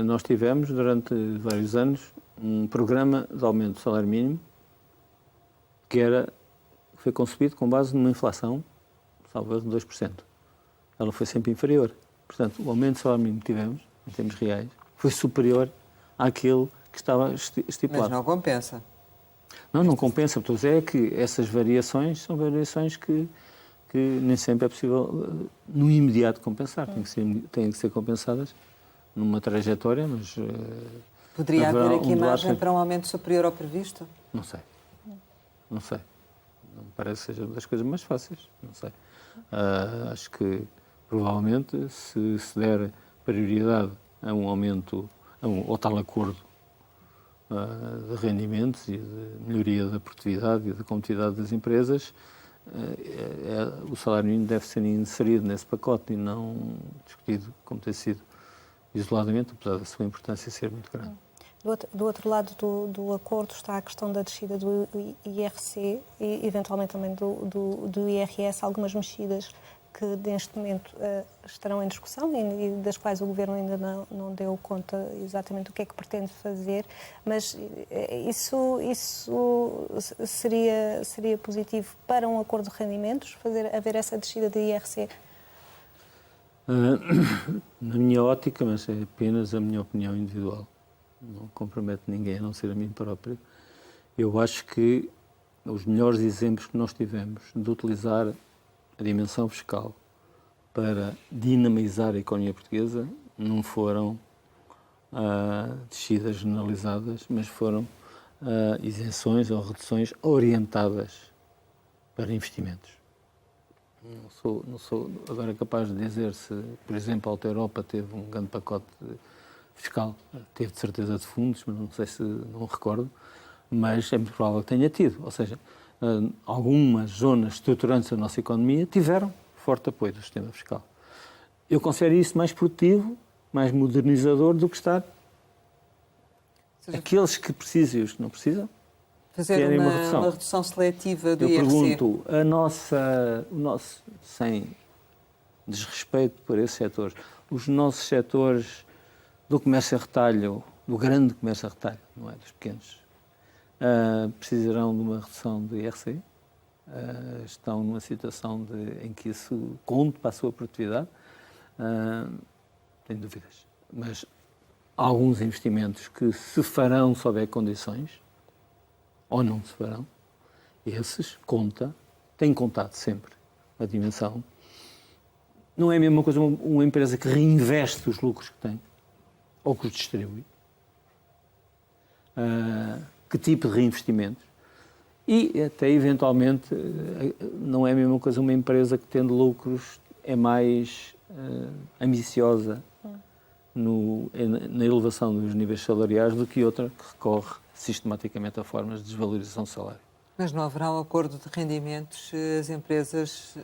nós tivemos durante vários anos um programa de aumento do salário mínimo que foi concebido com base numa inflação, salvo erro, de 2%. Ela foi sempre inferior. Portanto, o aumento do salário mínimo que tivemos, em termos reais, foi superior àquele que estava estipulado. Mas não compensa. Não compensa. Estou a dizer que essas variações são variações que nem sempre é possível, no imediato, compensar. Têm que ser compensadas numa trajetória, mas... Poderia haver aqui margem para um aumento superior ao previsto? Não sei. Não me parece que seja uma das coisas mais fáceis. Não sei. Acho que, provavelmente, se der prioridade a um aumento, ao tal acordo de rendimentos e de melhoria da produtividade e da competitividade das empresas, o salário mínimo deve ser inserido nesse pacote e não discutido como tem sido isoladamente, apesar da sua importância ser muito grande. Do outro lado do acordo está a questão da descida do IRC e, eventualmente, também do IRS, algumas mexidas que, neste momento, estarão em discussão e das quais o Governo ainda não deu conta exatamente do que é que pretende fazer, mas isso seria positivo para um acordo de rendimentos, haver essa descida do IRC? Na minha ótica, mas é apenas a minha opinião individual, não compromete ninguém a não ser a mim próprio, eu acho que os melhores exemplos que nós tivemos de utilizar a dimensão fiscal para dinamizar a economia portuguesa não foram descidas generalizadas, mas foram isenções ou reduções orientadas para investimentos. Não sou agora capaz de dizer se, por exemplo, a Alta Europa teve um grande pacote fiscal, teve de certeza de fundos, mas não sei se não recordo, mas é muito provável que tenha tido. Ou seja, algumas zonas estruturantes da nossa economia tiveram forte apoio do sistema fiscal. Eu considero isso mais produtivo, mais modernizador do que estar aqueles que precisam e os que não precisam. Fazer uma redução seletiva do IRC. Eu pergunto, o nosso, sem desrespeito por esses setores, os nossos setores do comércio a retalho, do grande comércio a retalho, não é dos pequenos, precisarão de uma redução do IRC? Estão numa situação em que isso conte para a sua produtividade? Tenho dúvidas. Mas há alguns investimentos que se farão se houver condições, ou não se farão, esses têm contado sempre a dimensão. Não é a mesma coisa uma empresa que reinveste os lucros que tem, ou que os distribui. Que tipo de reinvestimentos? E até, eventualmente, não é a mesma coisa uma empresa que, tendo lucros, é mais ambiciosa na elevação dos níveis salariais do que outra que recorre sistematicamente a formas de desvalorização do salário. Mas não haverá um acordo de rendimentos se as empresas,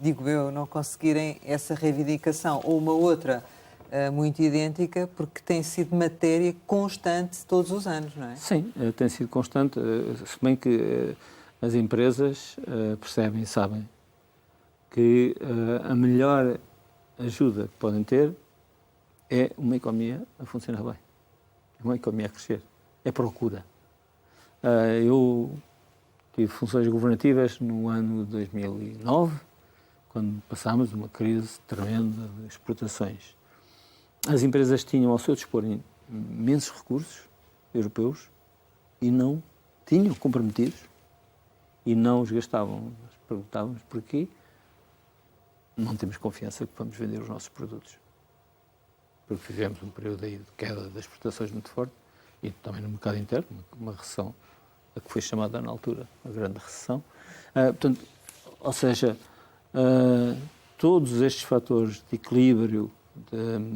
digo eu, não conseguirem essa reivindicação ou uma outra muito idêntica, porque tem sido matéria constante todos os anos, não é? Sim, tem sido constante, se bem que as empresas percebem e sabem que a melhor ajuda que podem ter é uma economia a funcionar bem, é uma economia a crescer, é procura. Eu tive funções governativas no ano de 2009, quando passámos uma crise tremenda de exportações. As empresas tinham ao seu dispor imensos recursos europeus e não tinham comprometidos e não os gastavam. Nós perguntávamos porquê. Não temos confiança que vamos vender os nossos produtos. Porque vivemos um período aí de queda das exportações muito forte e também no mercado interno, uma recessão, a que foi chamada na altura a grande recessão. Portanto, ou seja, todos estes fatores de equilíbrio, de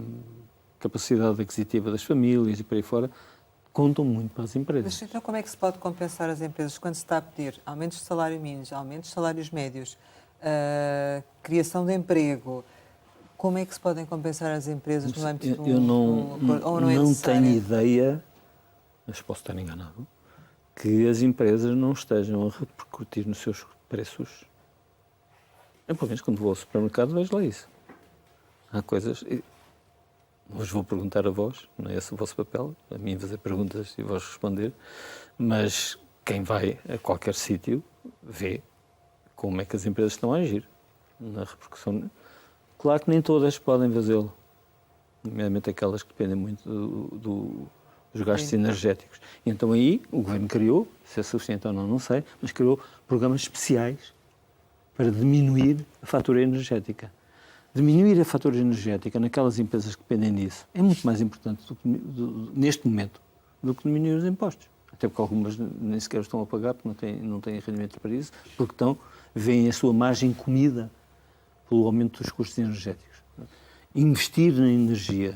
capacidade aquisitiva das famílias e por aí fora, contam muito para as empresas. Mas então como é que se pode compensar as empresas quando se está a pedir aumentos de salário mínimos, aumentos de salários médios, criação de emprego? Como é que se podem compensar as empresas no âmbito Eu não tenho necessário? ideia, mas posso estar enganado, que as empresas não estejam a repercutir nos seus preços. Eu, pelo menos, quando vou ao supermercado, vejo lá isso. Há coisas... Vos vou perguntar a vós, não é esse o vosso papel, a mim fazer perguntas e vós responder, mas quem vai a qualquer sítio vê como é que as empresas estão a agir na repercussão. Claro que nem todas podem fazê-lo, nomeadamente aquelas que dependem muito dos gastos energéticos. E então aí o Governo criou, se é suficiente ou não, não sei, mas criou programas especiais para diminuir a fatura energética. Diminuir a fatura energética naquelas empresas que dependem disso é muito mais importante neste momento do que diminuir os impostos. Até porque algumas nem sequer estão a pagar porque não têm rendimento para isso, porque veem a sua margem comida pelo aumento dos custos energéticos. Investir na energia,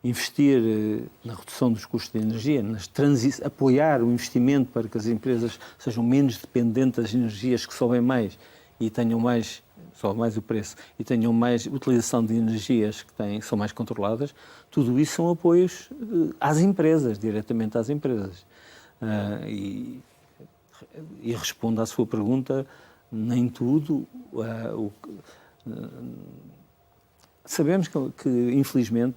investir na redução dos custos de energia, apoiar o investimento para que as empresas sejam menos dependentes das energias que sobem mais e tenham sobe mais o preço e tenham mais utilização de energias que são mais controladas, tudo isso são apoios às empresas, diretamente às empresas. E respondo à sua pergunta, nem tudo. Sabemos que infelizmente,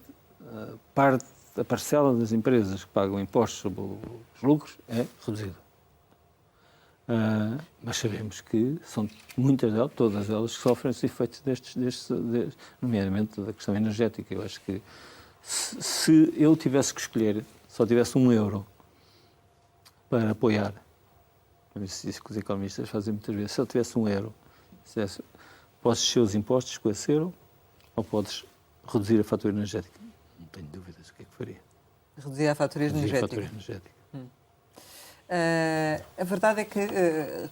a parcela das empresas que pagam impostos sobre os lucros é reduzida. Mas sabemos que são muitas delas, todas elas, que sofrem os efeitos nomeadamente da questão energética. Eu acho que se eu tivesse que escolher, só tivesse €1 para apoiar, é um exercício que os economistas fazem muitas vezes, se eu tivesse €1, podes descer os impostos com esse euro ou podes reduzir a fatura energética? Não tenho dúvidas do que é que faria. Reduzir a fatura energética. A verdade é que,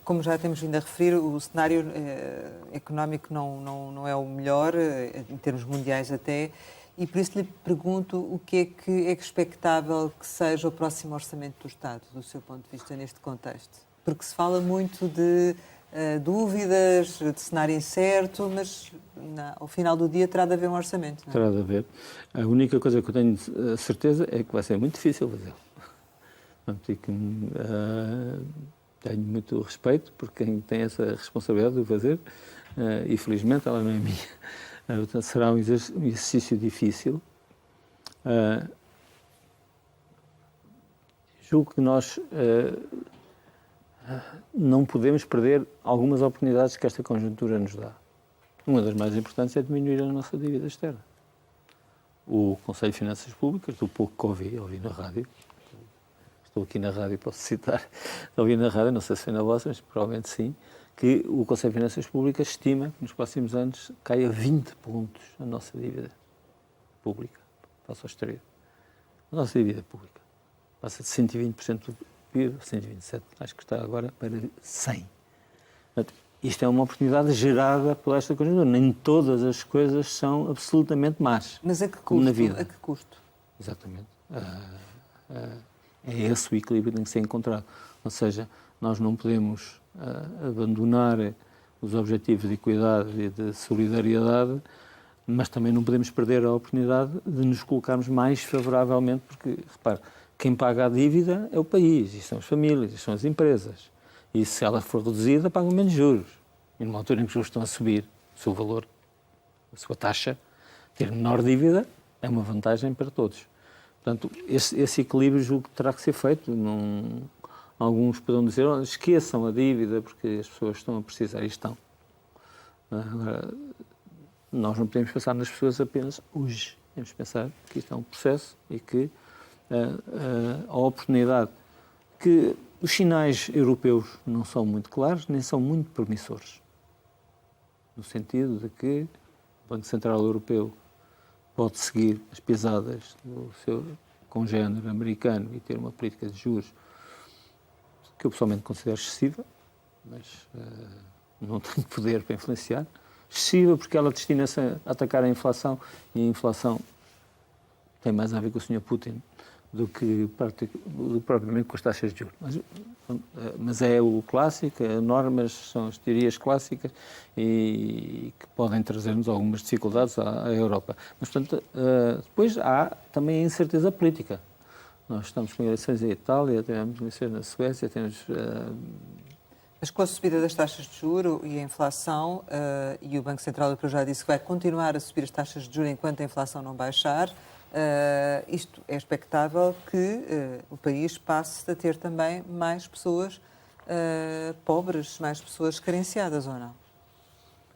como já temos vindo a referir, o cenário económico não é o melhor, em termos mundiais até, e por isso lhe pergunto o que é expectável que seja o próximo orçamento do Estado, do seu ponto de vista, neste contexto. Porque se fala muito de dúvidas, de cenário incerto, mas ao final do dia terá de haver um orçamento. Não é? Terá de haver. A única coisa que eu tenho certeza é que vai ser muito difícil fazê-lo. Tenho muito respeito por quem tem essa responsabilidade de o fazer e felizmente ela não é minha. Portanto, será um exercício difícil. Julgo que nós não podemos perder algumas oportunidades que esta conjuntura nos dá. Uma das mais importantes é diminuir a nossa dívida externa. O Conselho de Finanças Públicas, do pouco que ouvi na rádio, estou aqui na rádio, posso citar, ouvi na rádio, não sei se foi na vossa, mas provavelmente sim, que o Conselho de Finanças Públicas estima que nos próximos anos caia 20 pontos a nossa dívida pública, face ao exterior. A nossa dívida pública passa de 120% do PIB, 127%, acho que está agora para 100%. Portanto, isto é uma oportunidade gerada por esta conjuntura. Nem todas as coisas são absolutamente más. Mas a que custo? Como na vida. A que custo? Exatamente. É esse o equilíbrio que tem que ser encontrado. Ou seja, nós não podemos abandonar os objetivos de equidade e de solidariedade, mas também não podemos perder a oportunidade de nos colocarmos mais favoravelmente, porque, repare, quem paga a dívida é o país, e são as famílias, e são as empresas. E se ela for reduzida, pagam menos juros. E numa altura em que os juros estão a subir, o seu valor, a sua taxa, ter menor dívida é uma vantagem para todos. Portanto, esse equilíbrio julgo que terá que ser feito. Alguns poderão dizer, esqueçam a dívida porque as pessoas estão a precisar e estão. Agora, nós não podemos pensar nas pessoas apenas hoje. Temos que pensar que isto é um processo e que a oportunidade, que os sinais europeus não são muito claros, nem são muito promissores. No sentido de que o Banco Central Europeu pode seguir as pisadas do seu congénere americano e ter uma política de juros que eu pessoalmente considero excessiva, mas não tenho poder para influenciar. Excessiva porque ela destina-se a atacar a inflação e a inflação tem mais a ver com o Sr. Putin do que propriamente com as taxas de juros. Mas é o clássico, as normas são as teorias clássicas e que podem trazer-nos algumas dificuldades à Europa. Mas, portanto, depois há também a incerteza política. Nós estamos com eleições em Itália, temos eleições na Suécia, temos... Mas com a subida das taxas de juros e a inflação, e o Banco Central Europeu já disse que vai continuar a subir as taxas de juros enquanto a inflação não baixar, isto é expectável que o país passe a ter também mais pessoas pobres, mais pessoas carenciadas, ou não?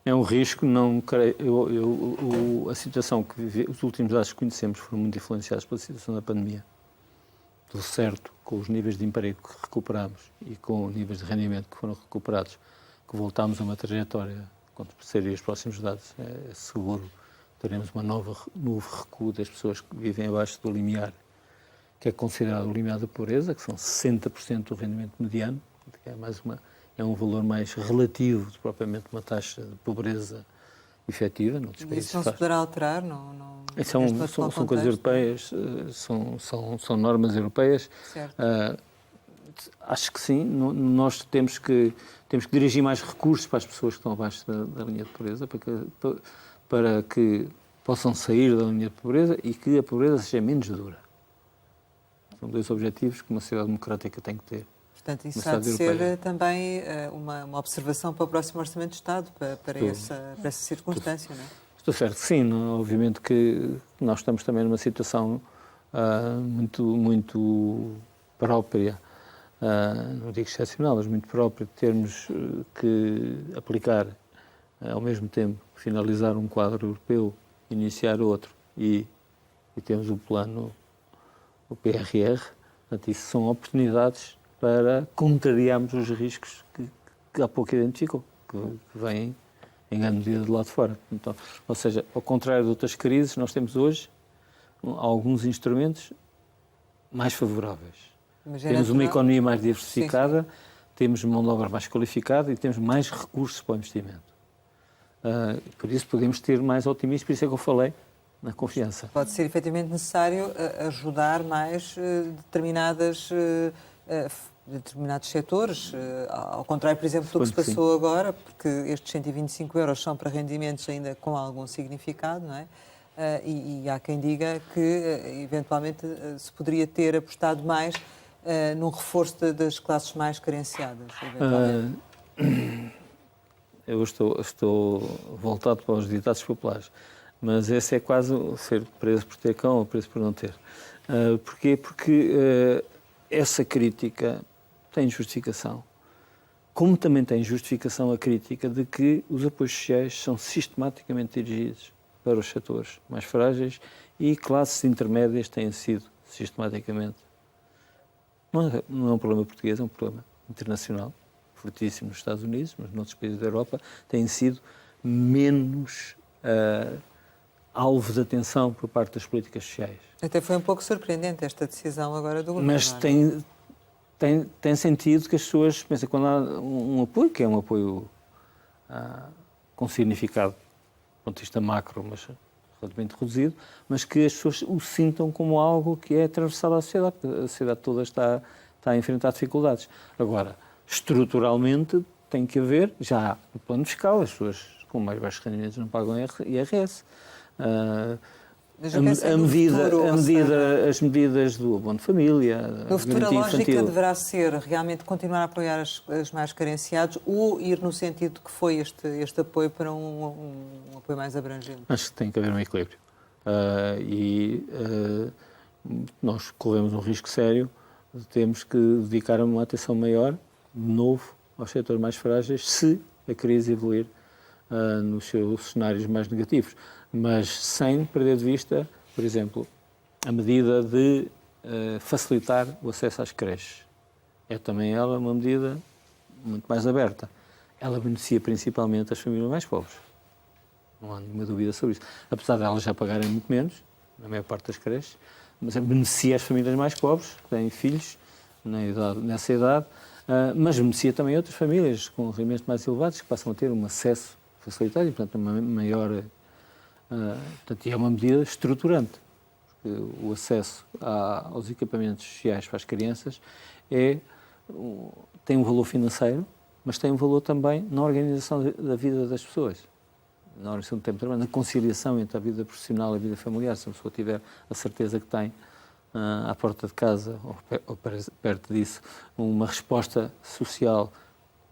É um risco, não creio. A situação que os últimos dados que conhecemos foram muito influenciados pela situação da pandemia. Do certo, com os níveis de emprego que recuperamos e com os níveis de rendimento que foram recuperados, que voltámos a uma trajetória, quando saírem os próximos dados, é seguro, teremos um novo recuo das pessoas que vivem abaixo do limiar, que é considerado o limiar da pobreza, que são 60% do rendimento mediano, que é um valor mais relativo de propriamente uma taxa de pobreza efetiva. E isso não se poderá alterar? São coisas europeias, são normas europeias. Certo. Acho que sim. Nós temos que dirigir mais recursos para as pessoas que estão abaixo da linha de pobreza, para que possam sair da linha de pobreza e que a pobreza seja menos dura. São dois objetivos que uma sociedade democrática tem que ter. Portanto, isso há de ser também uma observação para o próximo Orçamento de Estado, para essa circunstância, não é? Estou certo que sim. Obviamente que nós estamos também numa situação muito própria, não digo excepcional, mas muito própria, de termos que aplicar, ao mesmo tempo, finalizar um quadro europeu, iniciar outro e temos o plano, o PRR. Portanto, isso são oportunidades para contrariarmos os riscos que há pouco identificou, que vêm em grande medida do lado de fora. Então, ou seja, ao contrário de outras crises, nós temos hoje alguns instrumentos mais favoráveis. Temos uma economia mais diversificada, sim. Temos mão de obra mais qualificada e temos mais recursos para o investimento. Por isso podemos ter mais otimismo, por isso é que eu falei na confiança. Pode ser efetivamente necessário ajudar mais determinados setores, ao contrário, por exemplo, do que se passou agora, porque estes 125 euros são para rendimentos ainda com algum significado, não é? E há quem diga que, eventualmente, se poderia ter apostado mais num reforço das classes mais carenciadas, eventualmente. Eu estou voltado para os ditados populares, mas esse é quase ser preso por ter cão ou preso por não ter. Porquê? Porque essa crítica tem justificação, como também tem justificação a crítica de que os apoios sociais são sistematicamente dirigidos para os setores mais frágeis e classes intermédias têm sido sistematicamente. Não é um problema português, é um problema internacional, fortíssimo nos Estados Unidos, mas noutros países da Europa, têm sido menos alvo de atenção por parte das políticas sociais. Até foi um pouco surpreendente esta decisão agora do governo. Mas tem sentido que as pessoas pensem quando há um apoio, que é um apoio com significado, do ponto de vista macro, mas relativamente reduzido, mas que as pessoas o sintam como algo que é transversal à sociedade, porque a sociedade toda está a enfrentar dificuldades. Agora, estruturalmente, tem que haver, já no plano fiscal, as pessoas com mais baixos rendimentos não pagam IRS. As medidas do abono de família, no futuro a lógica deverá ser realmente continuar a apoiar as mais carenciados ou ir no sentido que foi este apoio para um apoio mais abrangente? Acho que tem que haver um equilíbrio. Nós corremos um risco sério de termos que dedicar uma atenção maior, de novo, aos setores mais frágeis, se a crise evoluir nos seus cenários mais negativos. Mas sem perder de vista, por exemplo, a medida de facilitar o acesso às creches. É também ela uma medida muito mais aberta. Ela beneficia principalmente as famílias mais pobres. Não há nenhuma dúvida sobre isso. Apesar de elas já pagarem muito menos, na maior parte das creches, mas beneficia as famílias mais pobres, que têm filhos nessa idade, mas beneficia também outras famílias com rendimentos mais elevados, que passam a ter um acesso facilitado e, portanto, uma maior... portanto, é uma medida estruturante. que o acesso aos equipamentos sociais para as crianças tem um valor financeiro, mas tem um valor também na organização da vida das pessoas, na organização do tempo de trabalho, na conciliação entre a vida profissional e a vida familiar. Se a pessoa tiver a certeza que tem à porta de casa, ou perto disso, uma resposta social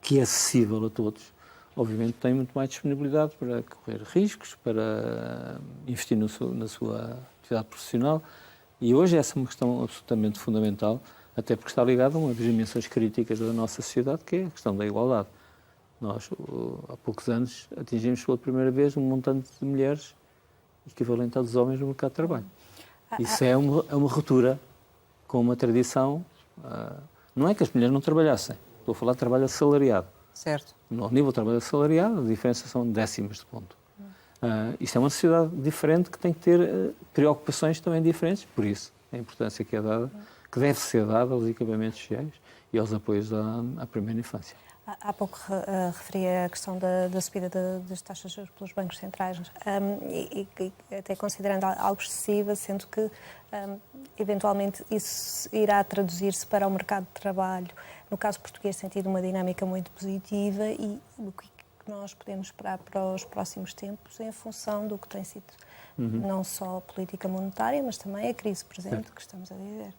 que é acessível a todos, obviamente tem muito mais disponibilidade para correr riscos, para investir na sua atividade profissional. E hoje essa é uma questão absolutamente fundamental, até porque está ligada a uma das dimensões críticas da nossa sociedade, que é a questão da igualdade. Nós, há poucos anos, atingimos pela primeira vez um montante de mulheres equivalente a dos homens no mercado de trabalho. Isso é uma ruptura com uma tradição. Não é que as mulheres não trabalhassem, estou a falar de trabalho assalariado. Certo. No nível de trabalho assalariado, a diferença são décimas de ponto. Isto é uma sociedade diferente que tem que ter preocupações também diferentes, por isso a importância que é dada, que deve ser dada aos equipamentos sociais e aos apoios à primeira infância. Há pouco referi a questão da subida das taxas de juros pelos bancos centrais e até considerando algo excessiva, sendo que eventualmente isso irá traduzir-se para o mercado de trabalho. No caso português tem tido uma dinâmica muito positiva e o que nós podemos esperar para os próximos tempos em função do que tem sido não só a política monetária, mas também a crise presente que estamos a viver.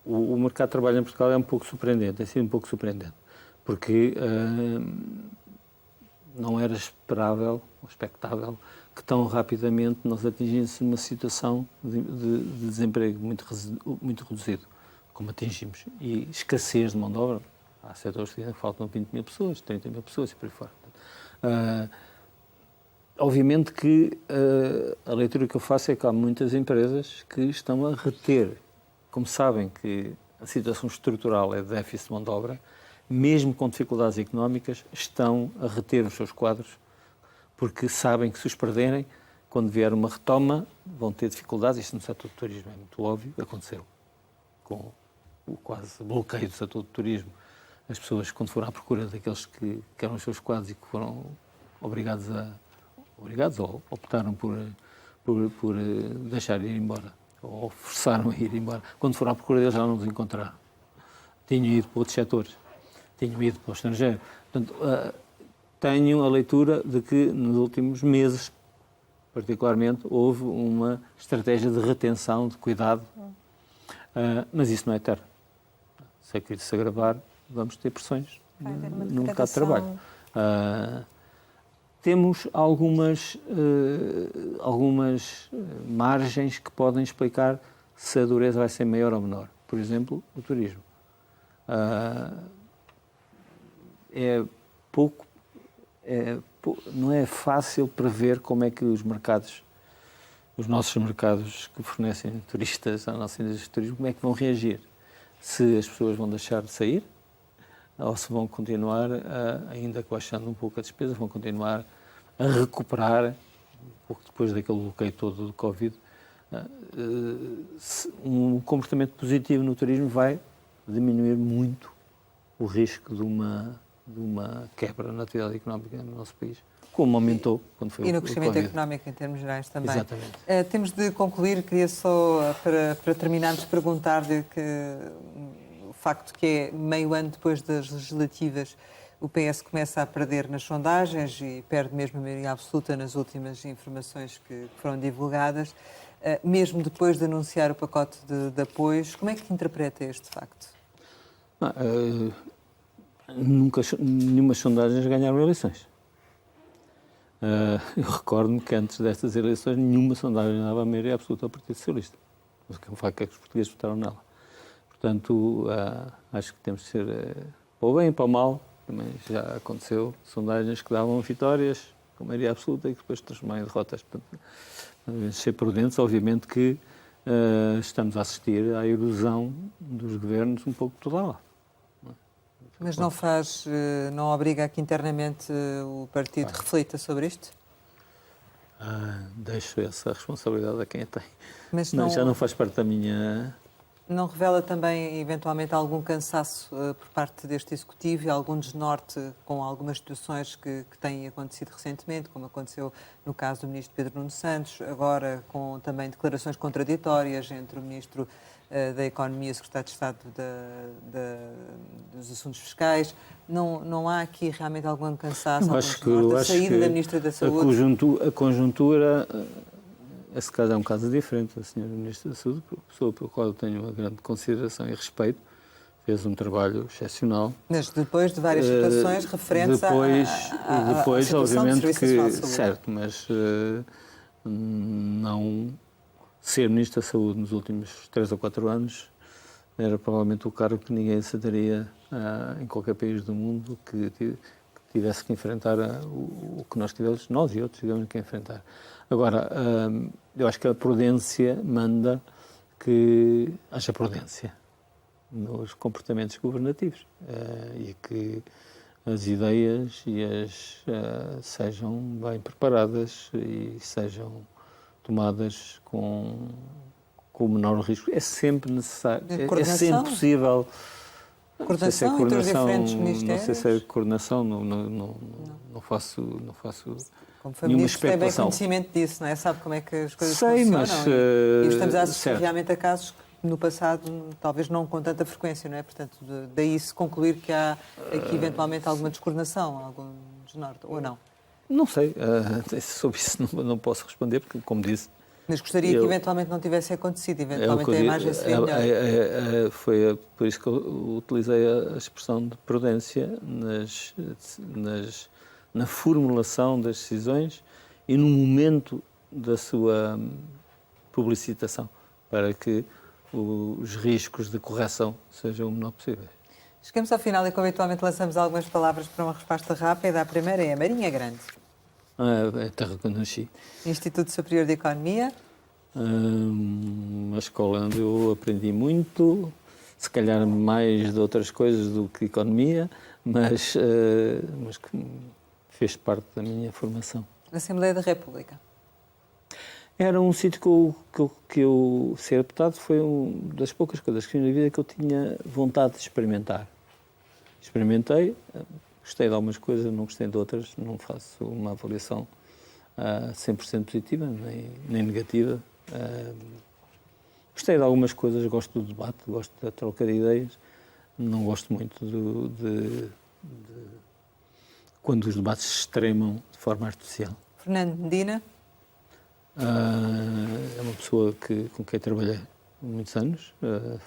O mercado de trabalho em Portugal é um pouco surpreendente, tem sido um pouco surpreendente, porque não era esperável, ou expectável, que tão rapidamente nós atingíssemos uma situação de desemprego muito reduzido, como atingimos, e escassez de mão de obra. Há setores que faltam 20 mil pessoas, 30 mil pessoas e por aí fora. Obviamente que a leitura que eu faço é que há muitas empresas que estão a reter, como sabem que a situação estrutural é de déficit de mão de obra, mesmo com dificuldades económicas, estão a reter os seus quadros, porque sabem que se os perderem, quando vier uma retoma, vão ter dificuldades. Isto no setor do turismo é muito óbvio, aconteceu com o quase bloqueio do setor do turismo. As pessoas, quando foram à procura daqueles que eram os seus quadros e que foram obrigados ou optaram por deixar ir embora, ou forçaram a ir embora. Quando foram à procura deles, já não os encontraram. Tinham ido para outros setores, tinham ido para o estrangeiro. Portanto, tenho a leitura de que nos últimos meses, particularmente, houve uma estratégia de retenção, de cuidado, mas isso não é eterno. Se a crise se agravar, vamos ter pressões no mercado de trabalho. Temos algumas margens que podem explicar se a dureza vai ser maior ou menor. Por exemplo, o turismo. Não é fácil prever como é que os nossos mercados que fornecem turistas à nossa indústria de turismo, como é que vão reagir. Se as pessoas vão deixar de sair ou se vão continuar, ainda que baixando um pouco a despesa, vão continuar a recuperar, um pouco depois daquele bloqueio todo do Covid. Um comportamento positivo no turismo vai diminuir muito o risco de uma quebra na atividade económica no nosso país, como aumentou quando foi o Covid. E no crescimento económico em termos gerais também. Exatamente. Temos de concluir, queria só, para terminarmos, perguntar-lhe que o facto que é meio ano depois das legislativas, o PS começa a perder nas sondagens e perde mesmo a maioria absoluta nas últimas informações que foram divulgadas, mesmo depois de anunciar o pacote de apoios. Como é que interpreta este facto? Nunca nenhuma sondagens ganharam eleições. Eu recordo-me que antes destas eleições nenhuma sondagem dava a maioria absoluta ao Partido Socialista. Mas o facto é que os portugueses votaram nela. Portanto, acho que temos de ser para o bem e para o mal. Também já aconteceu sondagens que davam vitórias com maioria absoluta e que depois transformaram em derrotas. Portanto, devemos ser prudentes. Obviamente que estamos a assistir à erosão dos governos um pouco de todo lado. Mas não obriga a que internamente o partido reflita sobre isto? Deixo essa responsabilidade a quem a tem. Mas já não faz parte da minha Não revela também, eventualmente, algum cansaço por parte deste Executivo e algum desnorte com algumas situações que têm acontecido recentemente, como aconteceu no caso do Ministro Pedro Nuno Santos, agora com também declarações contraditórias entre o Ministro da Economia e o Secretário de Estado dos Assuntos Fiscais? Não há aqui realmente algum cansaço, algum desnorte? A saída da Ministra da Saúde? A conjuntura... Esse caso é um caso diferente. A senhora Ministra da Saúde, pessoa pela qual eu tenho uma grande consideração e respeito, fez um trabalho excepcional. Mas depois de várias situações referentes à situação obviamente, do Serviço Nacional de Saúde. Certo, mas não ser Ministro da Saúde nos últimos 3 ou 4 anos era provavelmente o cargo que ninguém aceitaria em qualquer país do mundo que tivesse que enfrentar o que nós e outros tivemos que enfrentar. Agora, eu acho que a prudência manda que haja prudência nos comportamentos governativos e que as ideias sejam bem preparadas e sejam tomadas com o menor risco. É sempre necessário, é sempre possível. Coordenação entre os diferentes ministérios? Não sei se é coordenação, não faço como foi nenhuma ministro, tem bem especulação. Conhecimento disso, não é? Sabe como é que as coisas funcionam? Mas, e estamos a assistir certo. realmente a casos que no passado, talvez não com tanta frequência, não é? Portanto, daí se concluir que há aqui eventualmente alguma descoordenação, algum desnorte, ou não? Não sei, sobre isso não posso responder, porque, como disse... Mas gostaria que eventualmente não tivesse acontecido, eventualmente a imagem seria melhor. Foi por isso que eu utilizei a expressão de prudência na formulação das decisões e no momento da sua publicitação, para que os riscos de correção sejam o menor possível. Chegamos ao final e, como habitualmente, lançamos algumas palavras para uma resposta rápida. A primeira é a Marinha Grande. É a terra que eu nasci. Instituto Superior de Economia. Uma escola onde eu aprendi muito, se calhar mais de outras coisas do que economia, mas que fez parte da minha formação. Assembleia da República. Era um sítio que eu ser deputado foi uma das poucas coisas que fiz na vida que eu tinha vontade de experimentar. Experimentei, gostei de algumas coisas, não gostei de outras, não faço uma avaliação 100% positiva, nem negativa. Gostei de algumas coisas, gosto do debate, gosto da troca de ideias, não gosto muito de quando os debates se extremam de forma artificial. Fernando Medina. É uma pessoa com quem trabalhei muitos anos,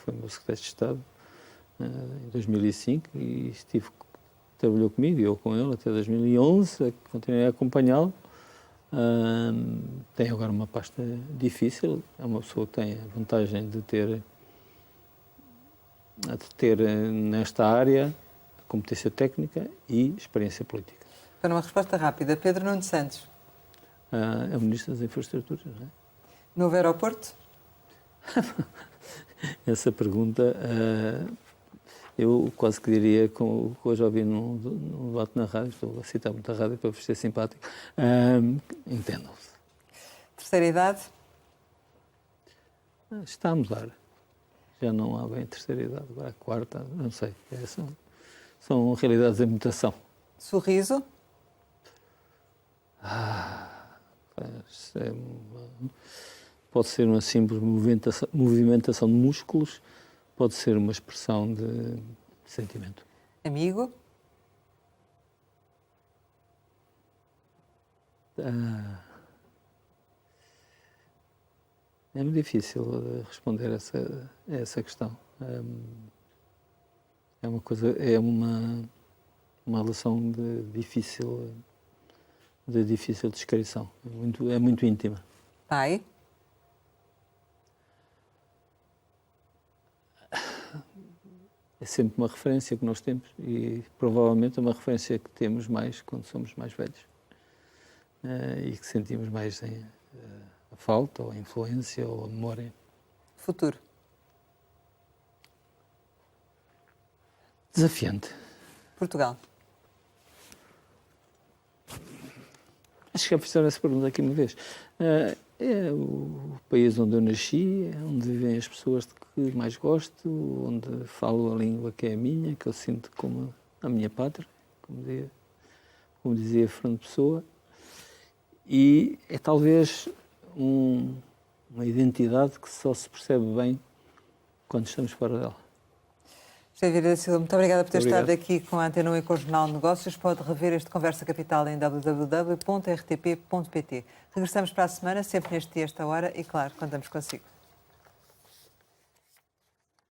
foi meu secretário de Estado em 2005 e trabalhou comigo e eu com ele até 2011, continuei a acompanhá-lo. Tem agora uma pasta difícil, é uma pessoa que tem a vantagem de ter nesta área competência técnica e experiência política. Para uma resposta rápida, Pedro Nuno Santos. É o Ministro das Infraestruturas, não é? Novo aeroporto? Essa pergunta, eu quase que diria, que hoje ouvi num debate na rádio, estou a citar muito a rádio para ser simpático, entendam-se. Terceira idade? Está a mudar. Já não há bem terceira idade, agora a quarta, não sei. São realidades em mutação. Sorriso? Pode ser uma simples movimentação de músculos, pode ser uma expressão de sentimento. Amigo? É muito difícil responder a essa questão. É uma relação de difícil descrição. É muito íntima. Pai? É sempre uma referência que nós temos e provavelmente é uma referência que temos mais quando somos mais velhos e que sentimos mais a falta, ou a influência, ou a memória. Futuro? Desafiante. Portugal? Acho que já fizeram essa pergunta aqui uma vez. É o país onde eu nasci, é onde vivem as pessoas de que mais gosto, onde falo a língua que é a minha, que eu sinto como a minha pátria, como dizia Fernando Pessoa, e é talvez uma identidade que só se percebe bem quando estamos fora dela. José Vieira da Silva, muito obrigada por ter Obrigado. estado aqui com a Antena 1 e com o Jornal de Negócios. Pode rever este Conversa Capital em www.rtp.pt. Regressamos para a semana, sempre neste dia, esta hora, e claro, contamos consigo.